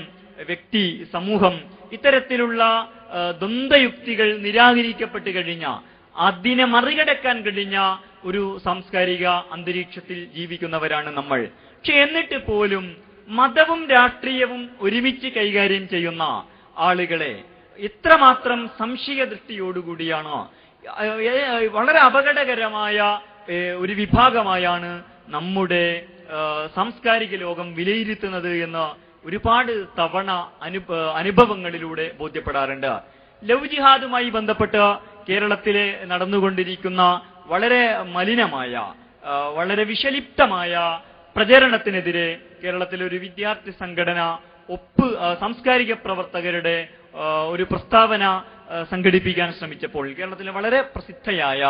വ്യക്തി, സമൂഹം, ഇത്തരത്തിലുള്ള ദ്വന്ദ്വയുക്തികൾ നിരാകരിക്കപ്പെട്ട് കഴിഞ്ഞ, അതിനെ മറികടക്കാൻ കഴിഞ്ഞ ഒരു സാംസ്കാരിക അന്തരീക്ഷത്തിൽ ജീവിക്കുന്നവരാണ് നമ്മൾ. പക്ഷെ എന്നിട്ട് പോലും മതവും രാഷ്ട്രീയവും ഒരുമിച്ച് കൈകാര്യം ചെയ്യുന്ന ആളുകളെ എത്രമാത്രം സംശയ ദൃഷ്ടിയോടുകൂടിയാണോ, വളരെ അപകടകരമായ ഒരു വിഭാഗമായാണ് നമ്മുടെ സാംസ്കാരിക ലോകം വിലയിരുത്തുന്നത് എന്ന് ഒരുപാട് തവണ അനുഭവങ്ങളിലൂടെ ബോധ്യപ്പെടാറുണ്ട്. ലവ് ജിഹാദുമായി ബന്ധപ്പെട്ട് കേരളത്തിലെ നടന്നുകൊണ്ടിരിക്കുന്ന വളരെ മലിനമായ, വളരെ വിഷലിപ്തമായ പ്രചരണത്തിനെതിരെ കേരളത്തിലെ ഒരു വിദ്യാർത്ഥി സംഘടന സാംസ്കാരിക പ്രവർത്തകരുടെ ഒരു പ്രസ്താവന സംഘടിപ്പിക്കാൻ ശ്രമിച്ചപ്പോൾ കേരളത്തിലെ വളരെ പ്രസിദ്ധയായ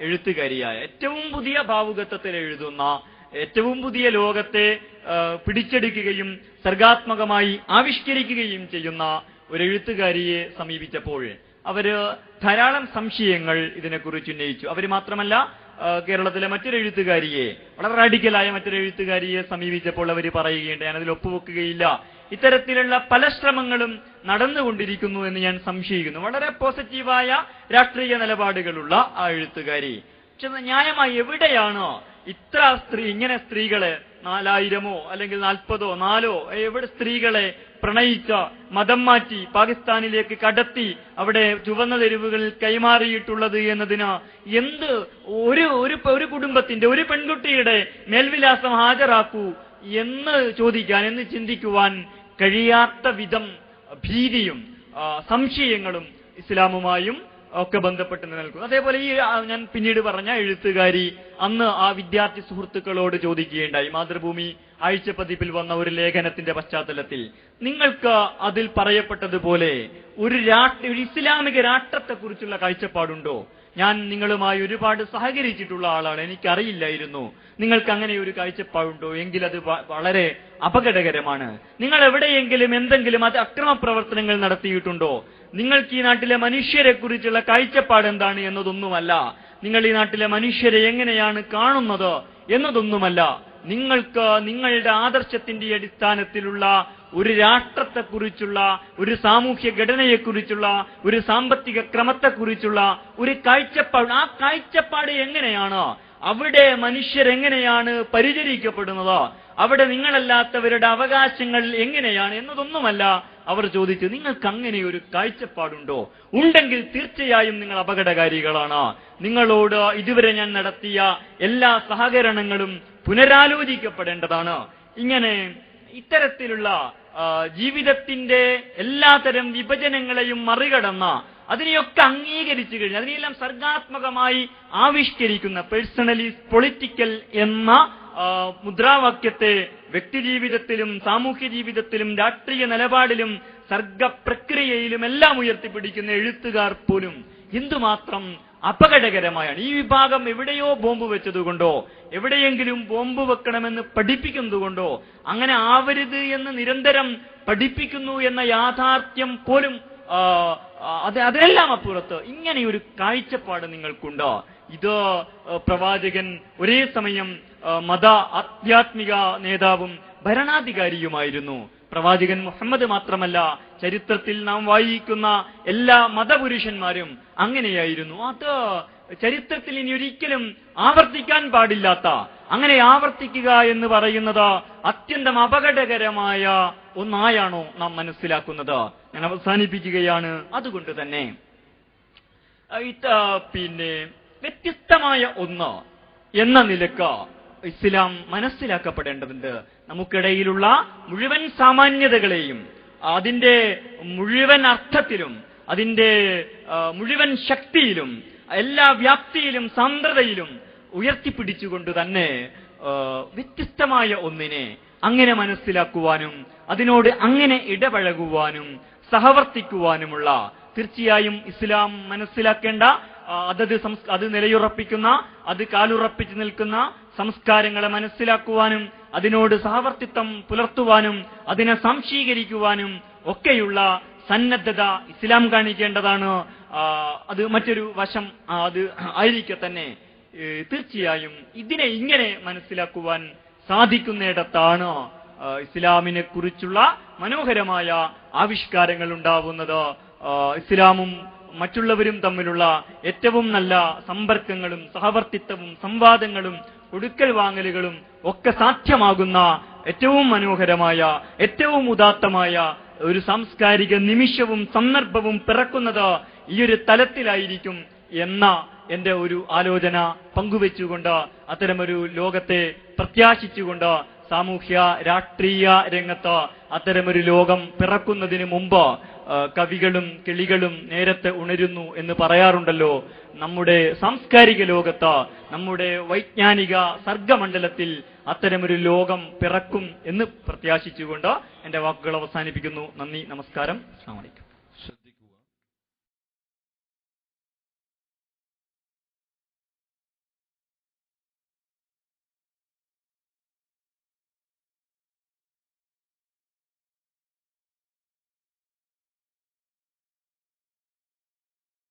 എഴുത്തുകാരിയായ, ഏറ്റവും പുതിയ ഭാവുകത്വത്തിൽ എഴുതുന്ന, ഏറ്റവും പുതിയ ലോകത്തെ പിടിച്ചെടുക്കുകയും സർഗാത്മകമായി ആവിഷ്കരിക്കുകയും ചെയ്യുന്ന ഒരു എഴുത്തുകാരിയെ സമീപിച്ചപ്പോൾ അവര് ധാരാളം സംശയങ്ങൾ ഇതിനെക്കുറിച്ച് ഉന്നയിച്ചു. അവര് മാത്രമല്ല, കേരളത്തിലെ മറ്റൊരു എഴുത്തുകാരിയെ, വളരെ റാഡിക്കലായ മറ്റൊരു എഴുത്തുകാരിയെ സമീപിച്ചപ്പോൾ അവർ പറയുകയുണ്ട്, ഞാനതിൽ ഒപ്പുവെക്കുകയില്ല, ഇത്തരത്തിലുള്ള പല ശ്രമങ്ങളും നടന്നുകൊണ്ടിരിക്കുന്നു എന്ന് ഞാൻ സംശയിക്കുന്നു. വളരെ പോസിറ്റീവായ രാഷ്ട്രീയ നിലപാടുകളുള്ള ആ എഴുത്തുകാരി. പക്ഷെ ന്യായമായി എവിടെയാണ് ഇങ്ങനെ സ്ത്രീകളെ 4000 അല്ലെങ്കിൽ 40 4 എവിടെ സ്ത്രീകളെ പ്രണയിച്ച, മതം മാറ്റി പാകിസ്ഥാനിലേക്ക് കടത്തി അവിടെ ചുവന്ന തെരുവുകളിൽ കൈമാറിയിട്ടുള്ളത് എന്നതിന് എന്ത് ഒരു കുടുംബത്തിന്റെ, ഒരു പെൺകുട്ടിയുടെ മേൽവിലാസം ഹാജരാക്കൂ എന്ന് ചോദിക്കാൻ, എന്ന് ചിന്തിക്കുവാൻ കഴിയാത്ത വിധം ഭീതിയും സംശയങ്ങളും ഇസ്ലാമുമായും ഒക്കെ ബന്ധപ്പെട്ട് നിലനിൽക്കുന്നു. അതേപോലെ ഈ ഞാൻ പിന്നീട് പറഞ്ഞ എഴുത്തുകാരി അന്ന് ആ വിദ്യാർത്ഥി സുഹൃത്തുക്കളോട് ചോദിക്കുകയുണ്ടായി, മാതൃഭൂമി ആഴ്ചപ്പതിപ്പിൽ വന്ന ഒരു ലേഖനത്തിന്റെ പശ്ചാത്തലത്തിൽ, നിങ്ങൾക്ക് അതിൽ പറയപ്പെട്ടതുപോലെ ഒരു ഇസ്ലാമിക രാഷ്ട്രത്തെക്കുറിച്ചുള്ള കാഴ്ചപ്പാടുണ്ടോ? ഞാൻ നിങ്ങളുമായി ഒരുപാട് സഹകരിച്ചിട്ടുള്ള ആളാണ്, എനിക്കറിയില്ലായിരുന്നു നിങ്ങൾക്ക് അങ്ങനെ ഒരു കാഴ്ചപ്പാടുണ്ടോ എങ്കിൽ അത് വളരെ അപകടകരമാണ്. നിങ്ങൾ എവിടെയെങ്കിലും എന്തെങ്കിലും അത് അക്രമ പ്രവർത്തനങ്ങൾ നടത്തിയിട്ടുണ്ടോ? നിങ്ങൾക്ക് ഈ നാട്ടിലെ മനുഷ്യരെ കുറിച്ചുള്ള കാഴ്ചപ്പാട് എന്താണ് എന്നതൊന്നുമല്ല, നിങ്ങൾ ഈ നാട്ടിലെ മനുഷ്യരെ എങ്ങനെയാണ് കാണുന്നത് എന്നതൊന്നുമല്ല, നിങ്ങൾക്ക് നിങ്ങളുടെ ആദർശത്തിന്റെ അടിസ്ഥാനത്തിലുള്ള ഒരു രാഷ്ട്രത്തെക്കുറിച്ചുള്ള, ഒരു സാമൂഹ്യ ഘടനയെക്കുറിച്ചുള്ള, ഒരു സാമ്പത്തിക ക്രമത്തെക്കുറിച്ചുള്ള ഒരു കാഴ്ചപ്പാട്, ആ കാഴ്ചപ്പാട് എങ്ങനെയാണ്, അവിടെ മനുഷ്യരെങ്ങനെയാണ് പരിചരിക്കപ്പെടുന്നത്, അവിടെ നിങ്ങളല്ലാത്തവരുടെ അവകാശങ്ങൾ എങ്ങനെയാണ് എന്നതൊന്നുമല്ല അവർ ചോദിച്ചു. നിങ്ങൾക്ക് അങ്ങനെ ഒരു കാഴ്ചപ്പാടുണ്ടോ? ഉണ്ടെങ്കിൽ തീർച്ചയായും നിങ്ങൾ അപകടകാരികളാണ്. നിങ്ങളോട് ഇതുവരെ ഞാൻ നടത്തിയ എല്ലാ സഹകരണങ്ങളും പുനരാലോചിക്കപ്പെടേണ്ടതാണ്. ഇങ്ങനെ ഇത്തരത്തിലുള്ള ജീവിതത്തിന്റെ എല്ലാതരം വിഭജനങ്ങളെയും മറികടന്ന, അതിനെയൊക്കെ അംഗീകരിച്ചു കഴിഞ്ഞ, അതിനെയെല്ലാം സർഗാത്മകമായി ആവിഷ്കരിക്കുന്ന പേഴ്സണലി പൊളിറ്റിക്കൽ എന്ന മുദ്രാവാക്യത്തെ വ്യക്തിജീവിതത്തിലും സാമൂഹ്യ ജീവിതത്തിലും രാഷ്ട്രീയ നിലപാടിലും സർഗപ്രക്രിയയിലും എല്ലാം ഉയർത്തിപ്പിടിക്കുന്ന എഴുത്തുകാർ പോലും എന്തുമാത്രം അപകടകരമായാണ്. ഈ വിഭാഗം എവിടെയോ ബോംബ് വെച്ചതുകൊണ്ടോ, എവിടെയെങ്കിലും ബോംബ് വെക്കണമെന്ന് പഠിപ്പിക്കുന്നതുകൊണ്ടോ, അങ്ങനെ ആവരുത് എന്ന് നിരന്തരം പഠിപ്പിക്കുന്നു എന്ന യാഥാർത്ഥ്യം പോലും അതിനെല്ലാം അപ്പുറത്ത് ഇങ്ങനെയൊരു കാഴ്ചപ്പാട് നിങ്ങൾക്കുണ്ട്. ഇത് പ്രവാചകൻ ഒരേ സമയം മത ആധ്യാത്മിക നേതാവും ഭരണാധികാരിയുമായിരുന്നു. പ്രവാചകൻ മുഹമ്മദ് മാത്രമല്ല, ചരിത്രത്തിൽ നാം വായിക്കുന്ന എല്ലാ മതപുരുഷന്മാരും അങ്ങനെയായിരുന്നു. അത് ചരിത്രത്തിൽ ഇനി ഒരിക്കലും ആവർത്തിക്കാൻ പാടില്ലാത്ത, അങ്ങനെ ആവർത്തിക്കുക എന്ന് പറയുന്നത് അത്യന്തം അപകടകരമായ ഒന്നായാണോ നാം മനസ്സിലാക്കുന്നത്? ഞാൻ അവസാനിപ്പിക്കുകയാണ്. അതുകൊണ്ട് തന്നെ വ്യത്യസ്തമായ ഒന്ന് എന്ന നിലക്ക് ഇസ്ലാം മനസ്സിലാക്കപ്പെടേണ്ടതുണ്ട്. നമുക്കിടയിലുള്ള മുഴുവൻ സാമാന്യതകളെയും അതിന്റെ മുഴുവൻ അർത്ഥത്തിലും അതിന്റെ മുഴുവൻ ശക്തിയിലും എല്ലാ വ്യാപ്തിയിലും സാന്ദ്രതയിലും ഉയർത്തിപ്പിടിച്ചുകൊണ്ട് തന്നെ വ്യത്യസ്തമായ ഒന്നിനെ അങ്ങനെ മനസ്സിലാക്കുവാനും അതിനോട് അങ്ങനെ ഇടപഴകുവാനും സഹവർത്തിക്കുവാനുമുള്ള തീർച്ചയായും ഇസ്ലാം മനസ്സിലാക്കേണ്ട അത് നിലയുറപ്പിക്കുന്ന അത് കാലുറപ്പിച്ചു നിൽക്കുന്ന സംസ്കാരങ്ങളെ മനസ്സിലാക്കുവാനും അതിനോട് സഹവർത്തിത്വം പുലർത്തുവാനും അതിനെ സംശീകരിക്കുവാനും ഒക്കെയുള്ള സന്നദ്ധത ഇസ്ലാം കാണിക്കേണ്ടതാണ്. അത് മറ്റൊരു വശം അത് ആയിരിക്കെ തന്നെ തീർച്ചയായും ഇതിനെ ഇങ്ങനെ മനസ്സിലാക്കുവാൻ സാധിക്കുന്നിടത്താണ് ഇസ്ലാമിനെ കുറിച്ചുള്ള മനോഹരമായ ആവിഷ്കാരങ്ങൾ ഉണ്ടാവുന്നത്. ഇസ്ലാമും മറ്റുള്ളവരും തമ്മിലുള്ള ഏറ്റവും നല്ല സമ്പർക്കങ്ങളും സഹവർത്തിത്വവും സംവാദങ്ങളും കൊടുക്കൽ വാങ്ങലുകളും ഒക്കെ സാധ്യമാകുന്ന ഏറ്റവും മനോഹരമായ ഏറ്റവും ഉദാത്തമായ ഒരു സാംസ്കാരിക നിമിഷവും സന്ദർഭവും പിറക്കുന്നത് ഈ ഒരു തലത്തിലായിരിക്കും എന്ന എന്റെ ഒരു ആലോചന പങ്കുവെച്ചുകൊണ്ട് അത്തരമൊരു ലോകത്തെ പ്രത്യാശിച്ചുകൊണ്ട് സാമൂഹ്യ രാഷ്ട്രീയ രംഗത്ത് അത്തരമൊരു ലോകം പിറക്കുന്നതിന് മുമ്പ് കവികളും കിളികളും നേരത്തെ ഉണരുന്നു എന്ന് പറയാറുണ്ടല്ലോ. നമ്മുടെ സാംസ്കാരിക ലോകത്ത് നമ്മുടെ വൈജ്ഞാനിക സർഗമണ്ഡലത്തിൽ അത്തരമൊരു ലോകം പിറക്കും എന്ന് പ്രത്യാശിച്ചുകൊണ്ട് എന്റെ വാക്കുകൾ അവസാനിപ്പിക്കുന്നു. നന്ദി, നമസ്കാരം, അസ്സലാമു അലൈക്കും.